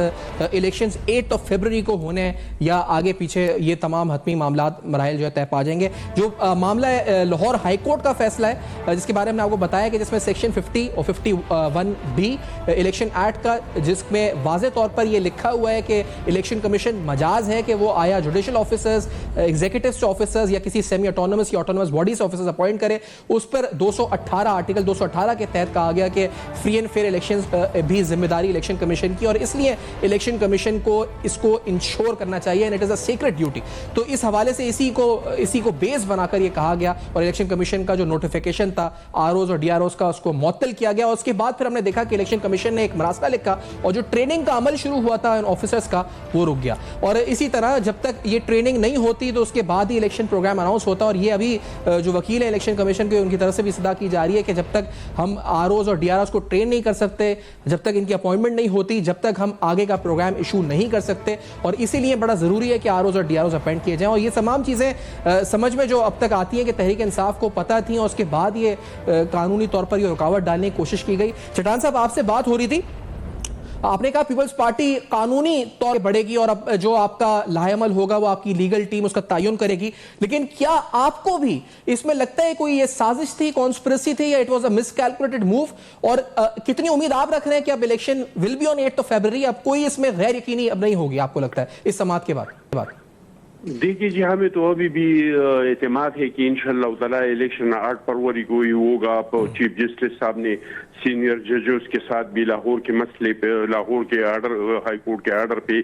इलेक्शंस 8 फरवरी को होने हैं या आगे पीछे ये तमाम हतमी मामला मराइल जो है तय पा जाएंगे। जो मामला है लाहौर हाई कोर्ट का फैसला है, जिसके बारे में आपको बताया कि जिसमें सेक्शन 50 और 51B इलेक्शन एक्ट का, जिसमें वाज़े तौर पर यह लिखा हुआ है कि इलेक्शन कमीशन मजाज है कि वो आया जुडिशल ऑफिसर्स, एग्जीक्यूटिव ऑफिसर्स या किसी सेमी ऑटोनमस या ऑटोनमस बॉडी से ऑफिसर्स अपॉइंट करे। उस पर 218 आर्टिकल 218 के तहत कहा गया कि फ्री एंड फेयर इलेक्शन भी जिम्मेदारी इलेक्शन कमीशन की, और इसलिए इलेक्शन कमीशन को इसको इंश्योर करना चाहिए and it is a secret duty. तो इस हवाले से इसी को बेस बनाकर ये कहा गया और इलेक्शन कमीशन का जो नोटिफिकेशन था आरओज और डीआरओज का उसको मुअत्तल किया गया। और उसके बाद फिर हमने देखा कि इलेक्शन कमीशन ने एक मरासला लिखा और जो ट्रेनिंग का अमल शुरू हुआ था ऑफिसर्स का वो रुक गया। और इसी तरह जब तक ये ट्रेनिंग नहीं होती तो उसके बाद ही इलेक्शन प्रोग्राम अनाउंस होता। और ये अभी जो वकील है इलेक्शन कमीशन के उनकी तरफ से भी सदा की जा रही है कि जब तक हम आरओज और डीआरओज को ट्रेन नहीं कर सकते, जब तक इनकी अपॉइंटमेंट नहीं होती, जब तक हम आगे का प्रोग्राम इशू नहीं कर सकते। और इसीलिए बड़ा जरूरी है कि आरओज और डीआरओज अपॉइंट किए जाएं। और ये तमाम चीजें समझ में जो अब तक आती हैं कि तहरीक इंसाफ को पता थी और उसके बाद ये कानूनी तौर पर ये रुकावट डालने की कोशिश की गई। चट्टान साहब, आपसे बात हो रही थी, आपने कहा पीपल्स पार्टी कानूनी तौर पर बढ़ेगी और अब जो आपका लाहेअमल होगा वो आपकी लीगल टीम उसका तयन करेगी। लेकिन क्या आपको भी इसमें लगता है कोई ये साजिश थी, कॉन्स्पिरेसी थी, या इट वाज अ मिसकैलकुलेटेड मूव? और कितनी उम्मीद आप रख रहे हैं कि अब इलेक्शन विल बी ऑन 8 फरवरी? अब कोई इसमें गैर यकीनी अब नहीं होगी आपको लगता है इस समाअत के बाद? देखिए जी, हमें तो अभी भी एतमाद है कि इंशाअल्लाह ताला इलेक्शन 8 फरवरी को ही होगा। चीफ जस्टिस साहब ने सीनियर जजेस के साथ भी लाहौर के मसले पे, लाहौर के आर्डर, हाई कोर्ट के आर्डर पे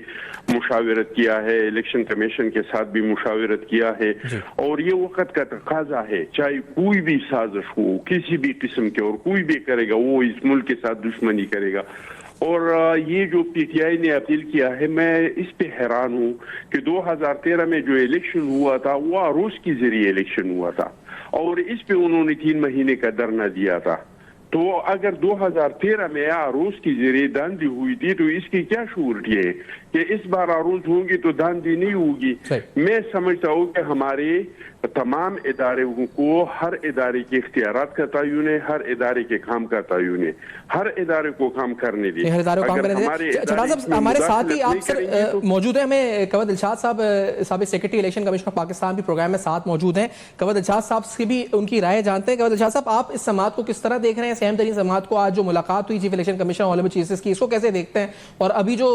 मुशावरत किया है, इलेक्शन कमीशन के साथ भी मुशावरत किया है। और ये वक्त का तकाजा है, चाहे कोई भी साजिश हो किसी भी किस्म के, और कोई भी करेगा वो इस मुल्क के साथ दुश्मनी करेगा। और ये जो पीटीआई ने अपील किया है, मैं इस पे हैरान हूँ कि 2013 में जो इलेक्शन हुआ था वो आरोज के जरिए इलेक्शन हुआ था और इस पे उन्होंने 3 महीने का धरना दिया था। तो अगर 2013 में आरोज की जरिए धांधली हुई थी तो इसकी क्या शूरिटी है कि इस बार आरोज होंगी तो धांधली नहीं होगी? मैं समझता हूँ कि हमारे तमाम इदारे को हर इदारे के इख्तियारात का तयन है, हर इदारे के काम का तयन है, हर इदारे को काम करने दे। हमारे साथ ही आप सर मौजूद है, हमें कंवर दिलशाद साहब साबिक secretary election commission of Pakistan भी प्रोग्राम में साथ मौजूद हैं। कंवर दिलशाद साहब से भी उनकी राय जानते हैं। कंवर दिलशाद साहब, आप इस समाअत को किस तरह देख रहे हैं? अहम तरीन समाअत को, आज जो मुलाकात हुई चीफ इलेक्शन कमीशन और चीफ जस्टिस की, इसको कैसे देखते हैं? और अभी जो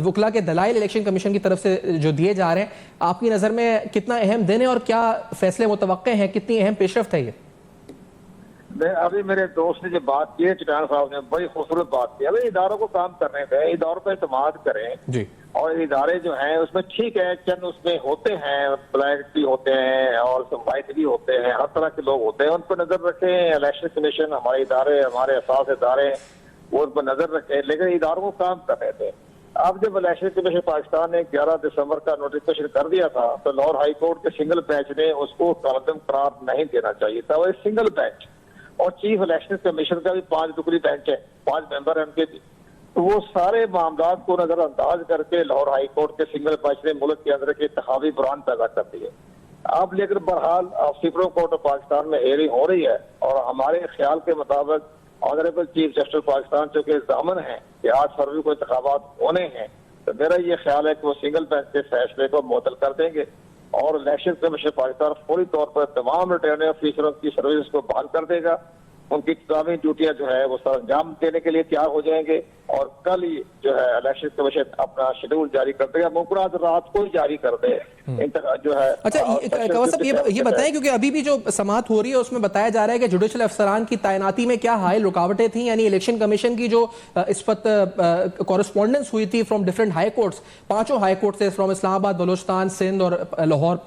वकला के दलाइल इलेक्शन कमीशन की तरफ से जो दिए जा रहे हैं, आपकी नजर में कितना अहम दिन है और क्या फैसले मुतवक्के हैं, कितनी अहम पेशरफ्त है ये? अभी मेरे दोस्त ने जो बात की है, चट्टान साहब ने बड़ी खूबसूरत बात की। अभी इदारों को काम करने दें, इदारों पर एतमाद करें जी। और इदारे जो हैं उसमें ठीक है, चंद उसमें होते हैं, ब्लैक भी होते हैं और वाइट भी होते हैं, हर तरह के लोग होते हैं, उन पर नजर रखें। इलेक्शन कमीशन, हमारे इदारे, हमारे असास इदारे, वो उन पर नजर रखें, लेकिन इदारों को काम करने दें। अब जब इलेक्शन कमीशन पाकिस्तान ने 11 दिसंबर का नोटिफिकेशन कर दिया था तो लाहौर हाई कोर्ट के सिंगल बेंच ने उसको कालम करार नहीं देना चाहिए था, वो सिंगल बेंच। और चीफ इलेक्शन कमीशन का भी 5 रुकनी बेंच है, 5 मेंबर है उनके भी। तो वो सारे मामला को नजरअंदाज करके लाहौर हाई कोर्ट के सिंगल बेंच ने मुल्क के अंदर के इंतखाबी बुरान पैदा कर दिए। अब लेकर बहरहाल सुप्रीम कोर्ट ऑफ पाकिस्तान में हेयरिंग हो रही है और हमारे ख्याल के मुताबिक ऑनरेबल चीफ जस्टिस पाकिस्तान चूंकि दामन है कि 8 फरवरी को इंतखाबात होने हैं, तो मेरा ये ख्याल है कि वो सिंगल बेंच के फैसले को मुअत्तल कर देंगे और इलेक्शन कमीशन पाकिस्तान फौरी तौर पर तमाम रिटर्निंग ऑफिसरों की सर्विस को बहाल कर देगा। उनकी इंतजामी ड्यूटियां जो है वो सर अंजाम देने के लिए तैयार हो जाएंगे और कल ही जो है इलेक्शन कमीशन अपना शेड्यूल जारी कर देगा, मुमकिन आज रात को ही जारी कर दे जो है। अच्छा कंवर साहब, ये बताएं, क्योंकि अभी भी जो समाअत हो रही है उसमें बताया जा रहा है कि जुडिशल अफसरान की तैनाती में क्या हायल रुकावटें थी, यानी इलेक्शन कमीशन की जो इस वक्त कॉरेस्पॉन्डेंस हुई थी from different high courts, 5 high court से, फ्रॉम इस्लामाबाद, बलोचिस्तान, सिंध और लाहौर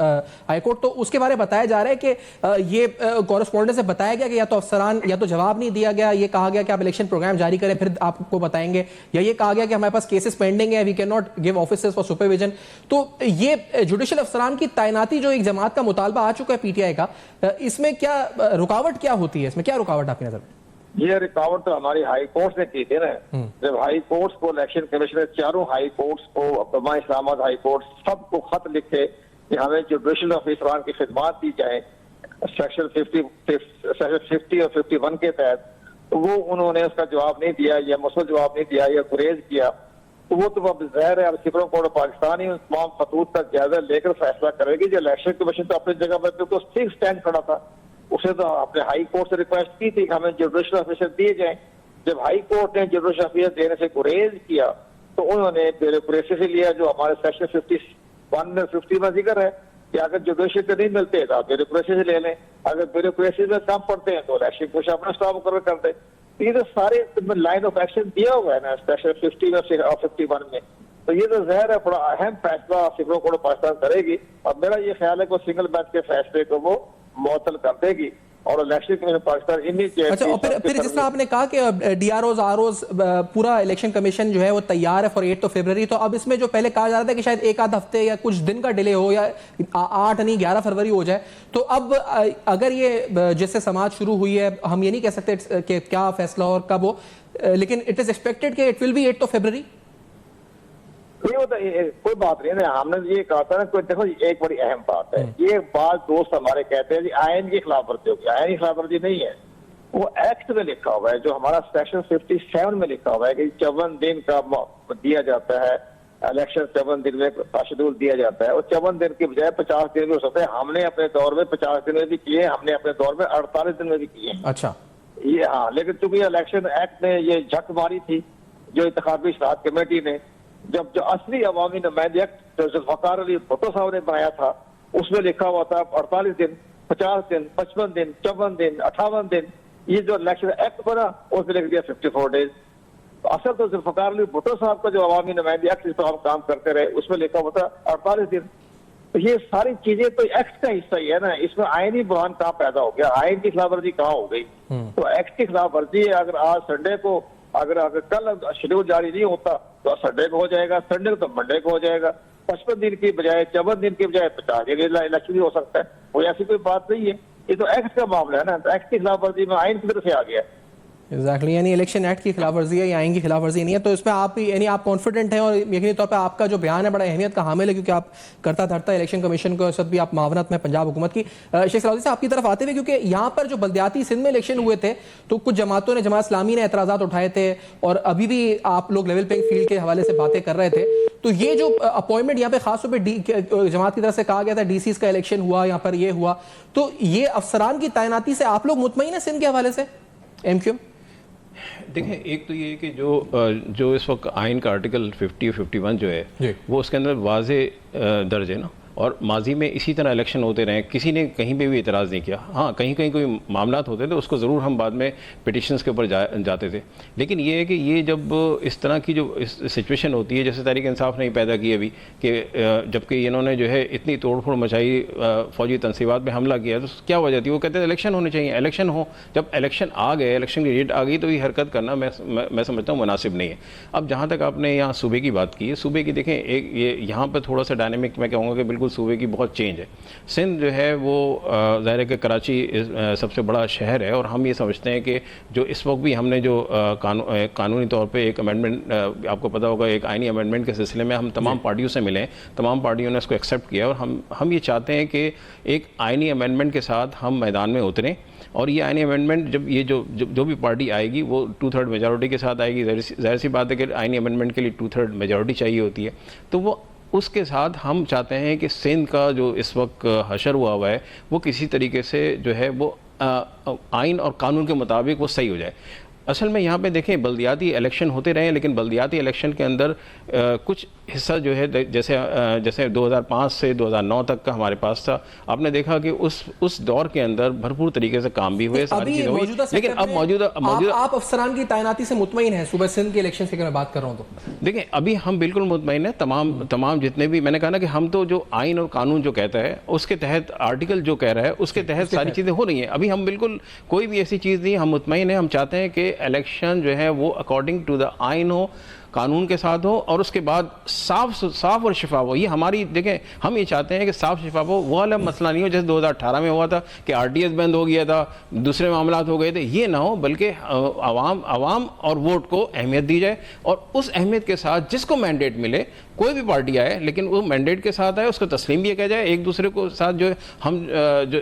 हाई कोर्ट, तो उसके बारे में बताया जा रहा है कि ये कॉरेस्पॉन्डेंस से बताया गया कि या तो अफसरान या तो जवाब नहीं दिया गया, ये कहा गया कि आप इलेक्शन प्रोग्राम जारी करें फिर आपको बताएंगे, या ये कहा गया कि हमारे पास केसेस पेंडिंग है, we can not give officers for supervision. तो ये जुडिशल अफसरान की तैनाती जो एक जमात का मुतालबा आ चुका है पीटीआई का, इसमें क्या रुकावट क्या होती है? इसमें क्या रुकावट आपकी नजर में? ये रुकावट तो हमारी हाई कोर्ट ने की थी ना, जब हाई कोर्ट को इलेक्शन कमीशन ने 4 हाई कोर्ट को, अब्दुल्ला इस्लामाबाद हाई कोर्ट सबको खत लिखे कि हमें जुडिशल ऑफिसरान की खिदमत दी जाए सेक्शन 50 और 51 के तहत, तो वो उन्होंने उसका जवाब नहीं दिया या मुस्बत जवाब नहीं दिया या गुरेज किया। तो वो तो अब ज़ाहिर है अब सुप्रीम कोर्ट ऑफ पाकिस्तान ही उन तमाम खतूत का जायजा लेकर फैसला करेगी। जो इलेक्शन कमीशन तो अपनी जगह पर बिल्कुल ठीक स्टैंड खड़ा था, उसे तो अपने हाई कोर्ट से रिक्वेस्ट की थी कि हमें जुडिशल ऑफिसर दिए जाए। जब हाई कोर्ट ने जुडिशल ऑफिसर देने से गुरेज किया तो उन्होंने ब्यूरोक्रेसी से लिया, जो हमारे सेक्शन 51 में 50 में जिक्र है कि अगर जुडिशल के नहीं मिलते तो आप ब्यूरोक्रेसी से ले लें, अगर ब्यूरोक्रेसी में कम पड़ते हैं तो इलेक्शन कमीशन अपना स्टाफ मुकर्रर कर दे। ये तो सारे लाइन ऑफ एक्शन दिया हुआ है ना सेक्शन 50 में और 51 में। तो ये तो ज़ाहिर है बड़ा अहम फैसला सुप्रीम कोर्ट पाकिस्तान करेगी, और मेरा ये ख्याल है कि सिंगल बेंच के फैसले को वो मुअत्तल कर देगी और इलेक्शन कमीशन पाकिस्तान इन्हीं। अच्छा, और फिर जिस तरह आपने कहा कि डीआरओज आरओज पूरा इलेक्शन कमीशन जो है वो तैयार है फॉर 8 फरवरी, तो अब इसमें जो पहले कहा जा रहा था कि शायद एक आध हफ्ते या कुछ दिन का डिले हो या 8 नहीं 11 फरवरी हो जाए, तो अब अगर ये जिससे समाज शुरू हुई है, हम ये नहीं कह सकते कि क्या फैसला और कब हो, लेकिन इट इज एक्सपेक्टेड कि इट विल बी 8 फरवरी। नहीं होता, कोई बात नहीं है। हमने ये कहा था ना, कोई देखो एक बड़ी अहम बात है, ये बात दोस्त हमारे कहते हैं जी आयन की खिलाफ वर्जी होगी। आयन की खिलाफ वर्जी नहीं है, वो एक्ट में लिखा हुआ है, जो हमारा सेक्शन 57 में लिखा हुआ है कि 54 दिन का दिया जाता है इलेक्शन, 54 दिन में शेड्यूल दिया जाता है, और 54 दिन के बजाय 50 दिन भी हो सकते हैं। हमने अपने दौर में 50 दिन में भी किए, हमने अपने दौर में 48 दिन में भी किए। अच्छा, ये हाँ, लेकिन चूंकि इलेक्शन एक्ट ने ये झक मारी थी जो इंतखाबी इश्तहाद कमेटी ने, जब जो असली अवामी नुमाइंदगी एक्ट जो जुल्फ़िकार अली भुट्टो साहब ने बनाया था, उसमें लिखा हुआ था 48 दिन, 50 दिन, 55 दिन, 54 दिन, 58 दिन। ये जो इलेक्शन एक्ट बना उसमें लिख दिया 54 डेज। तो असल तो जुल्फ़िकार अली भुट्टो साहब का जो अवामी नुमाइंदगी एक्ट जिस पर हम काम करते रहे, उसमें लिखा हुआ था 48 दिन। तो ये सारी चीजें तो एक्ट का हिस्सा ही है ना, इसमें आईनी बुरहान कहाँ पैदा हो गया, आयन की खिलाफ वर्जी कहाँ हो गई? तो एक्ट की खिलाफ वर्जी है। अगर आज संडे को अगर कल शेड्यूल जारी नहीं होता तो संडे को हो जाएगा, संडे को तो मंडे को हो जाएगा। 55 दिन की बजाय 54 दिन की बजाय 50 दिन इलेक्शन भी हो सकता है, कोई ऐसी कोई बात नहीं है। ये तो एक्ट का मामला है ना, तो एक्ट की खिलाफ वर्जी में आइन की तरफ से आ गया। एग्जैक्टली, यानी इलेक्शन एक्ट की खिलाफ वर्जी है या आइन की खिलाफ वर्जी नहीं है। तो इसमें आप यानी आप कॉन्फिडेंट हैं, और यकीनी तौर पे आपका जो बयान है बड़ा अहमियत का हामिल है, क्योंकि आप करता धरता इलेक्शन कमीशन को, इस वक्त भी आप मावनत में पंजाब हुकूमत की। शेख सलाउद्दीन साहब आपकी तरफ आते हुए, क्योंकि यहाँ पर जो बल्दियाती सिंध में इलेक्शन हुए थे तो कुछ जमातों ने, जमात इस्लामी ने एतराज़ात उठाए थे, और अभी भी आप लोग लेवल प्लेइंग फील्ड के हवाले से बातें कर रहे थे। तो ये जो अपॉइंटमेंट यहाँ पे खासतौर पर जमात की तरफ से कहा गया था, डीसीज का इलेक्शन हुआ, यहाँ पर ये हुआ, तो ये अफसरान की तैनाती से आप लोग मुतमईन है सिंध के हवाले से? एमक्यूएम देखिए, एक तो ये कि जो इस वक्त आइन का आर्टिकल 50 और 51 जो है वो उसके अंदर वाज़े दर्ज है ना, और माजी में इसी तरह इलेक्शन होते रहे, किसी ने कहीं पे भी इतराज़ नहीं किया। हाँ, कहीं कहीं कोई मामलात होते थे उसको ज़रूर हम बाद में पिटिशंस के ऊपर जाते थे, लेकिन ये है कि ये जब इस तरह की जो सिचुएशन होती है, जैसे तहरीक इंसाफ ने पैदा की अभी कि जबकि इन्होंने जो है इतनी तोड़फोड़ मचाई, फ़ौजी तनसीबात में हमला किया, तो क्या वजह थी? वो कहते थे इलेक्शन होने चाहिए, इलेक्शन हो। जब इलेक्शन आ गए, इलेक्शन की डेट आ गई, तो ये हरकत करना मैं समझता हूँ मुनासिब नहीं है। अब जहाँ तक आपने यहाँ सूबे की बात की है, सूबे की देखें, एक ये यहाँ पर थोड़ा सा डायनेमिक मैं कहूँगा कि बिल्कुल सूबे की बहुत चेंज है। सिंध जो है वो ज़ाहिर है कि कराची सबसे बड़ा शहर है, और हम ये समझते हैं कि जो इस वक्त भी हमने जो कानूनी तौर पे एक अमेंडमेंट, आपको पता होगा, एक आइनी अमेंडमेंट के सिलसिले में हम तमाम पार्टियों से मिले, तमाम पार्टियों ने इसको एक्सेप्ट किया, और हम ये चाहते हैं कि एक आइनी अमेंडमेंट के साथ हम मैदान में उतरें। और ये आइनी अमेंडमेंट जब ये जो भी पार्टी आएगी वो 2/3 मेजॉरिटी के साथ आएगी। ज़ाहिर सी बात है कि आइनी अमेंडमेंट के लिए 2/3 मेजॉरिटी चाहिए होती है, तो वो उसके साथ हम चाहते हैं कि सिंध का जो इस वक्त हशर हुआ है वो किसी तरीके से जो है वो आइन और कानून के मुताबिक वो सही हो जाए। असल में यहाँ पे देखें, बल्दियाती इलेक्शन होते रहे, लेकिन बल्दियाती इलेक्शन के अंदर कुछ हिस्सा जो है जैसे 2005 से 2009 तक का हमारे पास था, आपने देखा कि उस दौर के अंदर भरपूर तरीके से काम भी हुए, सारी चीज़ें हुई, लेकिन अब मौजूदा आप अफसरान की तैनाती से मुतमईन हैं? सुबह सिंध के इलेक्शन से मैं बात कर रहा हूँ, तो देखें अभी हम बिल्कुल मुतमईन हैं। तमाम जितने भी, मैंने कहा ना कि हम तो जो आइन और कानून जो कहता है उसके तहत, आर्टिकल जो कह रहा है उसके तहत सारी चीज़ें हो रही हैं। अभी हम बिल्कुल कोई भी ऐसी चीज़ नहीं, हम मुतमईन हैं। हम चाहते हैं कि इलेक्शन जो है वो अकॉर्डिंग टू द आइन हो, कानून के साथ हो, और उसके बाद साफ और शफाफ हो। ये हमारी, देखें, हम ये चाहते हैं कि साफ शफाफ हो। वो वाला मसला नहीं हो जैसे 2018 में हुआ था कि आरटीएस बंद हो गया था, दूसरे मामलात हो गए थे, ये ना हो, बल्कि आवाम और वोट को अहमियत दी जाए, और उस अहमियत के साथ जिसको मैंडेट मिले, कोई भी पार्टी आए, लेकिन वो मैंडेट के साथ आए, उसको तस्लीम भी किया जाए। एक दूसरे को साथ जो हम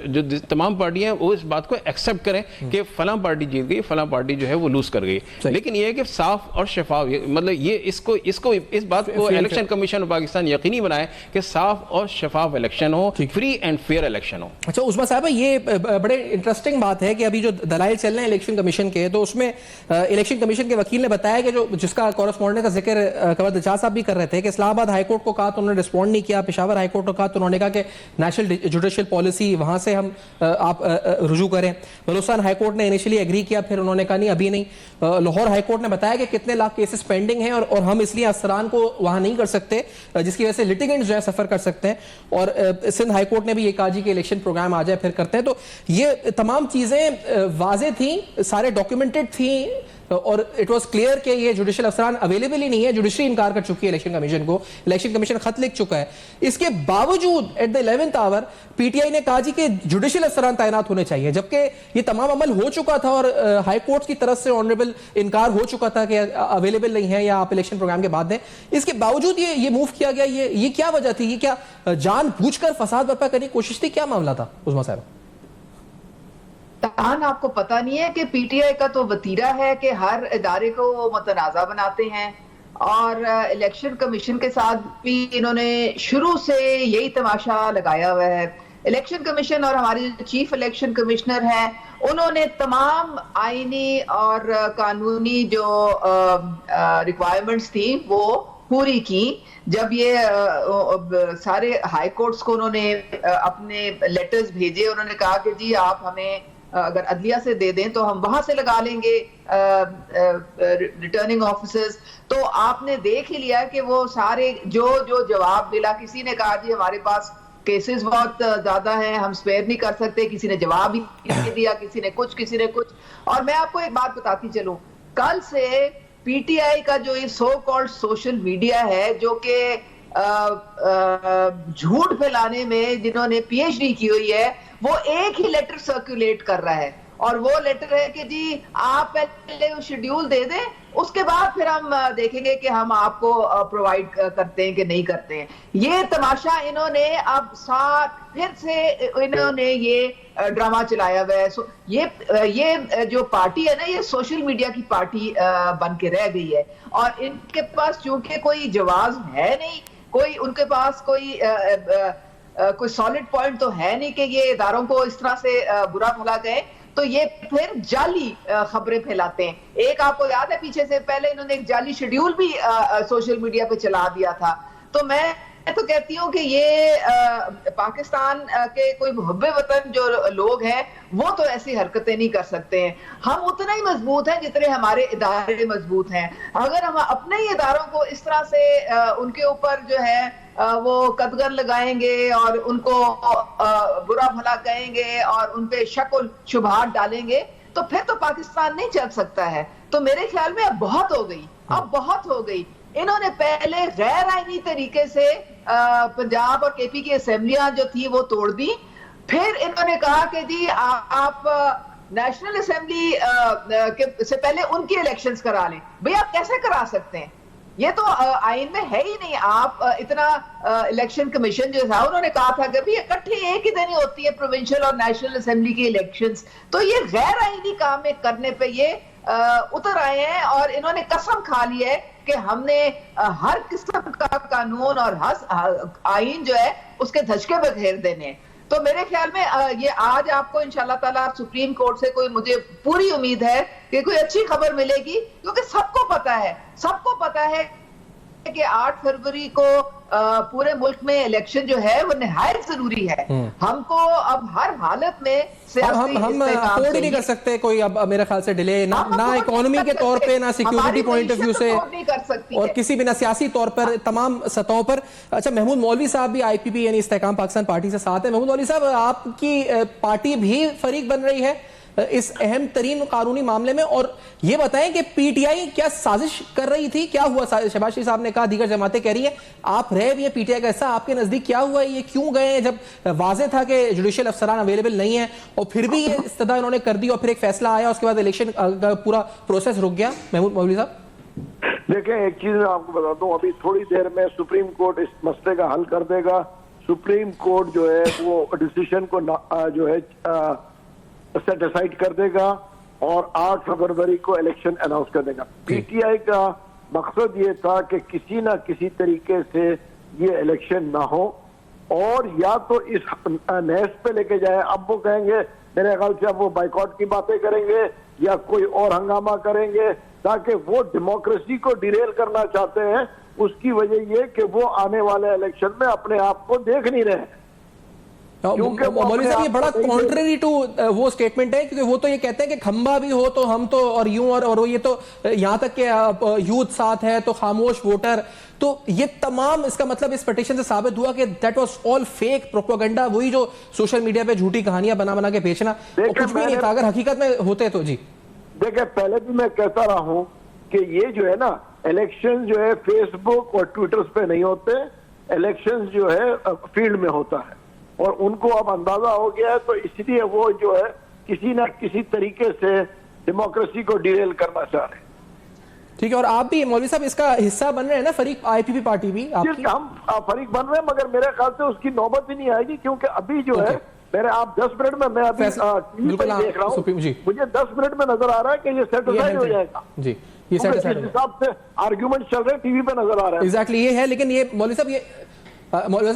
जो तमाम पार्टियां हैं वो इस बात को एक्सेप्ट करें कि फलां पार्टी जीत गई, फलां पार्टी जो है वो लूज कर गई, लेकिन ये है कि साफ और शफाफ, मतलब ये इसको इस बात को इलेक्शन कमीशन ऑफ पाकिस्तान यकीनी बनाए कि साफ और शफाफ इलेक्शन हो, फ्री एंड फेयर इलेक्शन हो। अच्छा उस्मान साहब, ये बड़े इंटरेस्टिंग बात है कि अभी जो दलाइल चल रहे हैं इलेक्शन कमीशन के, तो उसमें इलेक्शन कमीशन के वकील ने बताया कि जो जिसका कॉरेस्पॉन्डेंट का जिक्र कमर दिलशाद साहब भी कर रहे थे कि इस्लामाबाद हाईकोर्ट को कहा तो उन्होंने रिस्पॉन्ड नहीं किया, पेशावर हाईकोर्ट को कहा तो उन्होंने कहा कि नेशनल जुडिशियल पॉलिसी वहां से हम आप रुजू करें। बलूचिस्तान हाईकोर्ट ने इनिशियली एग्री किया, फिर उन्होंने कहा नहीं अभी नहीं। लाहौर हाईकोर्ट ने बताया कि कितने लाख केसेस पेंडिंग हैं और हम इसलिए अफसरान को वहां नहीं कर सकते, जिसकी वजह से लिटिगेंट्स जो है सफर कर सकते हैं। और सिंध हाई कोर्ट ने भी ये कहा जी कि इलेक्शन प्रोग्राम आ जाए फिर करते हैं। तो ये तमाम चीजें वाजे थी, सारे डॉक्यूमेंटेड थी और इट वाज क्लियर कि ये जुडिशियल अफसरान अवेलेबल ही नहीं है। जुडिशरी इनकार कर चुकी है इलेक्शन कमीशन को, इलेक्शन कमीशन खत लिख चुका है। इसके बावजूद at the 11th our PTI ने कहा जी कि जुडिशियल अफसरान तैनात होने चाहिए, जबकि ये तमाम अमल हो चुका था और हाई कोर्ट की तरफ से ऑनरेबल इनकार हो चुका था कि अवेलेबल नहीं है या आप इलेक्शन प्रोग्राम के बाद दें। इसके बावजूद ये मूव किया गया। ये क्या वजह थी? ये क्या जानबूझकर फसाद बर्पा करने की कोशिश थी? क्या मामला था उस्मा साहब? आपको पता नहीं है कि पीटीआई का तो वतीरा है कि हर इदारे को वो मुतनाज़ा बनाते हैं और इलेक्शन कमीशन के साथ भी इन्होंने शुरू से यही तमाशा लगाया हुआ है। इलेक्शन कमीशन और हमारी चीफ इलेक्शन कमिश्नर है, उन्होंने तमाम आईनी और कानूनी जो रिक्वायरमेंट्स थी वो पूरी की। जब ये सारे हाई कोर्ट्स को उन्होंने अपने लेटर्स भेजे, उन्होंने कहा कि जी आप हमें अगर अदलिया से दे दें तो हम वहां से लगा लेंगे रिटर्निंग ऑफिसर्स। तो आपने देख ही लिया कि वो सारे जो जवाब मिला, किसी ने कहा जी हमारे पास केसेस बहुत ज्यादा हैं, हम स्पेयर नहीं कर सकते, किसी ने जवाब ही नहीं दिया, किसी ने कुछ। और मैं आपको एक बात बताती चलूं, कल से पीटीआई का जो ये सो कॉल्ड सोशल मीडिया है, जो कि झूठ फैलाने में जिन्होंने पीएचडी की हुई है, वो एक ही लेटर सर्कुलेट कर रहा है और वो लेटर है कि जी आप पहले शेड्यूल दे दें, उसके बाद फिर हम देखेंगे कि हम आपको प्रोवाइड करते हैं कि नहीं करते हैं। ये तमाशा इन्होंने अब फिर से इन्होंने ये ड्रामा चलाया हुआ है। ये जो पार्टी है ना, ये सोशल मीडिया की पार्टी बन के रह गई है और इनके पास चूंकि कोई जवाब है नहीं, कोई उनके पास कोई सॉलिड पॉइंट तो है नहीं कि ये इदारों को इस तरह से बुरा भला गए, तो ये फिर जाली खबरें फैलाते हैं। एक आपको याद है पीछे से पहले इन्होंने एक जाली शेड्यूल भी सोशल मीडिया पे चला दिया था। तो मैं तो कहती हूँ कि ये पाकिस्तान के कोई मुहब्बे वतन जो लोग हैं वो तो ऐसी हरकतें नहीं कर सकते हैं। हम उतना ही मजबूत हैं जितने हमारे इदारे मजबूत हैं। अगर हम अपने ही इदारों को इस तरह से उनके ऊपर जो है वो कदगर लगाएंगे और उनको बुरा भला कहेंगे और उनपे शक और शुबहात डालेंगे, तो फिर तो पाकिस्तान नहीं चल सकता है। तो मेरे ख्याल में अब बहुत हो गई। इन्होंने पहले गैर आईनी तरीके से पंजाब और केपी की असेंबलियां जो थी वो तोड़ दी। फिर इन्होंने कहा कि जी आप नेशनल असेंबली से पहले उनकी इलेक्शंस करा लें। भैया आप कैसे करा सकते हैं? ये तो आइन में है ही नहीं। आप इतना इलेक्शन कमीशन जो था उन्होंने कहा था कि भी इकट्ठी एक ही दिन ही होती है प्रोविंशियल और नेशनल असेंबली की इलेक्शंस। तो ये गैर आईनी काम में करने पे ये उतर आए हैं और इन्होंने कसम खा ली है कि हमने हर किस्म का कानून और हर आइन जो है उसके धचके बखेर देने। तो मेरे ख्याल में ये आज आपको इंशाल्लाह ताला सुप्रीम कोर्ट से कोई मुझे पूरी उम्मीद है कि कोई अच्छी खबर मिलेगी, क्योंकि सबको पता है कि 8 फरवरी को पूरे मुल्क में इलेक्शन जो है वो निहायत जरूरी है। हमको अब हर हालत में हम अफोर्ड ही नहीं कर सकते कोई अब मेरे ख्याल से डिले, ना इकोनॉमी के तौर पे, ना सिक्योरिटी पॉइंट ऑफ व्यू से और किसी भी ना सियासी तौर पर, तमाम सतहों पर। अच्छा, महमूद मौलवी साहब भी आईपीपी यानी इस्तेहकाम पाकिस्तान पार्टी से साथ है। महमूद मौलवी साहब, आपकी पार्टी भी फरीक बन रही है इस अहम तरीन कानूनी मामले में, और ये बताएं कि पीटीआई क्या साजिश कर रही थी? क्या हुआ? शहबाज शरीफ साहब ने कहा, दीगर जमातें कह रही हैं आप रहे भी हैं पीटीआई का हिस्सा, आपके नजदीक क्या हुआ? ये क्यों गए जब वाज़ेह था कि जुडिशियल अफसरान अवेलेबल नहीं है, और फिर भी ये इस्तदा इन्होंने कर दी और फिर एक फैसला आया, उसके बाद इलेक्शन का पूरा प्रोसेस रुक गया? महमूद मौलवी साहब देखें, एक चीज मैं आपको बता दूं, अभी थोड़ी देर में सुप्रीम कोर्ट इस मसले का हल कर देगा। सुप्रीम कोर्ट जो है वो डिसीजन को जो है डिसाइड कर देगा और 8 फरवरी को इलेक्शन अनाउंस कर देगा। पीटीआई का मकसद ये था कि किसी ना किसी तरीके से ये इलेक्शन ना हो और या तो इस नहज पे लेके जाए। अब वो कहेंगे, मेरे ख्याल से अब वो बाइकआउट की बातें करेंगे या कोई और हंगामा करेंगे, ताकि वो डेमोक्रेसी को डिरेल करना चाहते हैं। उसकी वजह ये कि वो आने वाले इलेक्शन में अपने आप को देख नहीं रहे। मौलवी साहब ये बड़ा कॉन्ट्ररी टू वो स्टेटमेंट है, क्योंकि वो तो ये कहते हैं कि खंबा भी हो तो हम तो और यूं और ये तो यहाँ तक कि यूथ साथ है तो खामोश वोटर, तो ये तमाम इसका मतलब इस पिटीशन से साबित हुआ कि that was all fake propaganda, वही जो सोशल मीडिया पे झूठी कहानियां बना बना के बेचना, और कुछ भी नहीं था अगर हकीकत में होते तो। जी देखिए, पहले भी मैं कहता रहा हूं कि ये जो है ना, इलेक्शन जो है फेसबुक और ट्विटर पे नहीं होते, इलेक्शन जो है फील्ड में होता है, और उनको अब अंदाजा हो गया है, तो इसलिए वो जो है किसी ना किसी तरीके से डेमोक्रेसी को डिरेल करना चाह रहे हैं। ठीक है, और आप भी मौलवी साहब इसका हिस्सा बन रहे हैं ना, फरीक आईपीपी पार्टी भी आपकी? हम फरीक बन रहे हैं, मगर मेरे ख्याल से उसकी नौबत ही नहीं आएगी, क्योंकि अभी जो है मेरे आप 10 मिनट में, मैं अभी टीवी पर देख रहा हूँ, मुझे 10 मिनट में नजर आ रहा है कि ये सेटिस्फाइड हो जाएगा। जी, ये सेटिस्फाइड हिसाब से आर्ग्यूमेंट चल रहे हैं, टीवी पे नजर आ रहा है। एग्जैक्टली ये है, लेकिन ये मौलवी साहब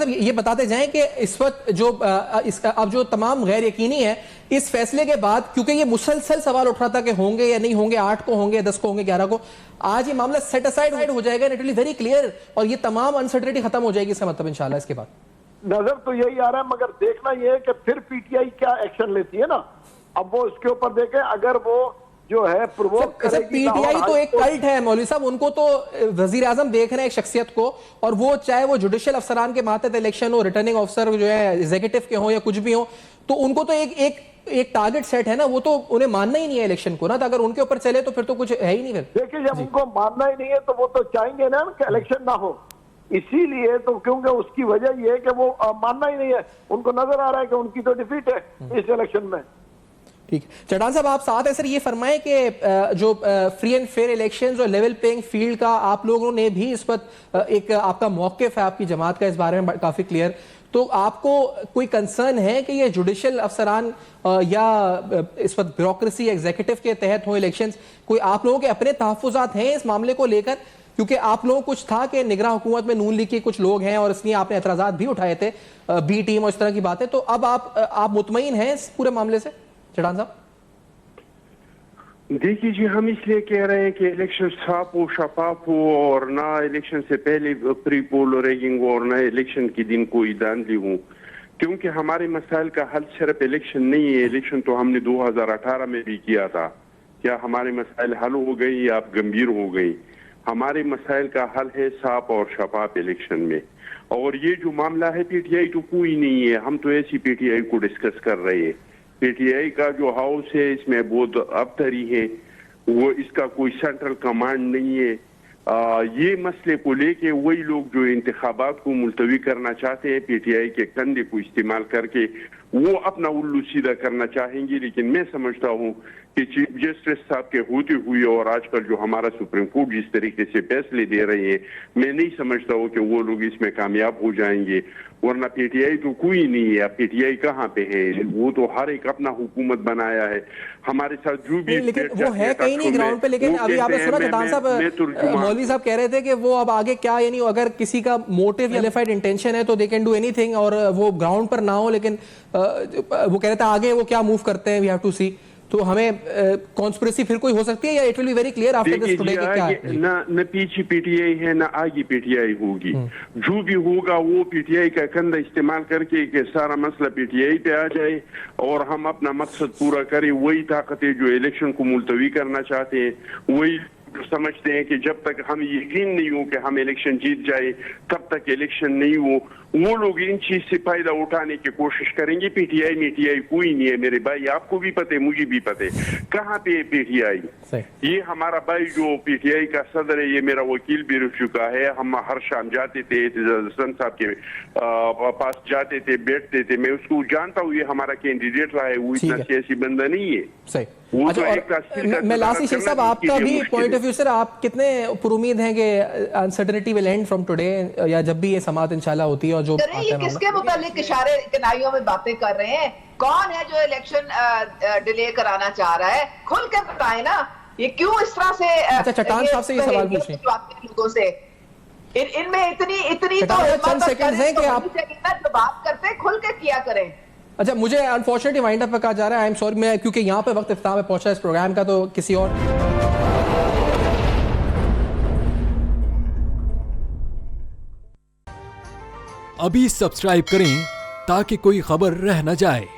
ये बताते जाएं कि इस वक्त जो अब जो तमाम गैर यकीनी है इस फैसले के बाद, क्योंकि ये मुसलसल सवाल उठ रहा था कि होंगे या नहीं होंगे, 8 को होंगे, 10 को होंगे, 11 को, आज ये मामला सेट असाइड हो जाएगा, it will be very clear, और ये तमाम अनसर्टेनिटी खत्म हो जाएगी इसका मतलब इंशाल्लाह इसके बाद। नजर तो यही आ रहा है, मगर देखना यह है कि फिर पीटीआई क्या एक्शन लेती है ना, अब वो इसके ऊपर देखें, अगर वो जो है प्रोवोक करेगी। पीटीआई तो एक कल्ट है मौलवी साहब, उनको तो वजीर आजम देख रहे हैं एक शख्सियत को, और वो चाहे वो जुडिशियल अफसरान के मातहत इलेक्शन हो, रिटर्निंग ऑफिसर जो है एग्जीक्यूटिव के हो या कुछ भी हो, तो उनको तो एक टारगेट सेट है ना, वो तो उन्हें मानना ही नहीं है इलेक्शन को ना, तो अगर उनके ऊपर चले तो फिर तो कुछ है ही नहीं। फिर देखिए, जब उनको मानना ही नहीं है तो वो तो चाहेंगे ना कि इलेक्शन ना हो, इसीलिए तो, क्योंकि उसकी वजह यह है कि वो मानना ही नहीं है, उनको नजर आ रहा है कि उनकी तो डिफीट है इस इलेक्शन में। ठीक है, चट्टान साहब आप साथ है सर, ये फरमाएं कि जो फ्री एंड फेयर इलेक्शंस और लेवल प्लेइंग फील्ड का आप लोगों ने भी इस वक्त एक आपका मौक़िफ़ है आपकी जमात का इस बारे में काफी क्लियर, तो आपको कोई कंसर्न है कि ये जुडिशियल अफसरान या इस वक्त ब्यूरोक्रेसी एग्जीक्यूटिव के तहत हो इलेक्शंस, कोई आप लोगों के अपने तहफ़्फ़ुज़ात हैं इस मामले को लेकर? क्योंकि आप लोगों को कुछ था कि निगरान हुकूमत में नून लीग के कुछ लोग हैं और इसलिए आपने एतराज़ात भी उठाए थे, बी टीम और इस तरह की बातें, तो अब आप मुतमईन हैं इस पूरे मामले से चट्टान साहब? देखिए जी, हम इसलिए कह रहे हैं कि इलेक्शन साफ हो, शफाफ हो, और ना इलेक्शन से पहले प्री पोल रैगिंग हो, और ना इलेक्शन के दिन कोई धांधली हो, क्योंकि हमारे मसाइल का हल सिर्फ इलेक्शन नहीं है। इलेक्शन तो हमने 2018 में भी किया था। क्या हमारे मसाइल हल हो गई या आप गंभीर हो गई? हमारे मसाइल का हल है साफ और शफाफ इलेक्शन में। और ये जो मामला है पीटीआई तो कोई नहीं है, हम तो ऐसी पीटीआई को डिस्कस कर रहे हैं। पीटीआई का जो हाउस है इसमें बहुत अबतरी है, वो इसका कोई सेंट्रल कमांड नहीं है। ये मसले को लेके वही लोग जो इंतखाबात को मुलतवी करना चाहते हैं, पीटीआई के कंधे को इस्तेमाल करके वो अपना उल्लू सीधा करना चाहेंगे। लेकिन मैं समझता हूँ कि चीफ जस्टिस साहब के होते हुए और आजकल जो हमारा सुप्रीम कोर्ट जिस तरीके से फैसले दे रहे हैं, मैं नहीं समझता हूँ कि वो लोग इसमें कामयाब हो जाएंगे। वरना पीटीआई तो कोई नहीं है। पीटीआई कहाँ पे है? वो तो हर एक अपना हुकूमत बनाया है। हमारे साथ जो भी लेकिन वो है कहीं नहीं ग्राउंड पे। लेकिन अभी आपने सुना चट्टान साहब, मौलवी साहब कह रहे थे कि वो अब आगे क्या, यानी अगर किसी का मोटिव क्वालिफाइड इंटेंशन है तो दे कैन डू एनीथिंग, और वो ग्राउंड पर ना हो, लेकिन वो कह रहे थे आगे वो क्या मूव करते हैं, वी हैव टू सी। तो हमें कॉन्स्पिरेसी फिर कोई हो सकती है या it will be very clear after this today क्या है? ना पीछे पीटीआई है ना आगे पीटीआई होगी। जो भी होगा वो पीटीआई का कंधा इस्तेमाल करके कि सारा मसला पीटीआई पे आ जाए और हम अपना मकसद पूरा करें। वही ताकतें जो इलेक्शन को मुलतवी करना चाहते हैं, वही समझते हैं कि जब तक हम यकीन नहीं हो कि हम इलेक्शन जीत जाए तब तक इलेक्शन नहीं हो। वो लोग इन चीज से फायदा उठाने की कोशिश करेंगे। पीटीआई मीटीआई कोई नहीं है मेरे भाई, आपको भी पता है, मुझे भी पता है कहाँ पे है पीटीआई। ये हमारा भाई जो पीटीआई का सदर है, ये मेरा वकील भी रह चुका है। हम हर शाम जाते थे हसन साहब के पास, जाते थे, बैठते थे। मैं उसको जानता हूँ, ये हमारा कैंडिडेट रहा है। वो इतना सियासी बंदा नहीं है। वो अच्छा, तो मैं लास्ट शेख साहब आपका भी पॉइंट ऑफ व्यू सर, आप कितने पुरुमीद हैं कि uncertainty will and from today, या जब भी ये समाअत इंशाल्लाह होती है? और जो ये किसके मुतालिक इशारे किनारियों में बातें कर रहे हैं? कौन है जो इलेक्शन डिले कराना चाह रहा है? खुल के बताएं ना, ये क्यों इस तरह से? अच्छा, चट्टान साहब से ये सवाल पूछें लोगों से। इनमें इतनी तो चंद सेकंड्स हैं कि आप जो बात करते हैं खुल के किया करें। अच्छा, मुझे अनफॉर्चुनेटली वाइंड अप पे कहा जा रहा है, आई एम सॉरी, मैं क्योंकि यहाँ पे वक्त इफ्ताह में पहुंचा इस प्रोग्राम का, तो किसी और अभी सब्सक्राइब करें ताकि कोई खबर रह न जाए।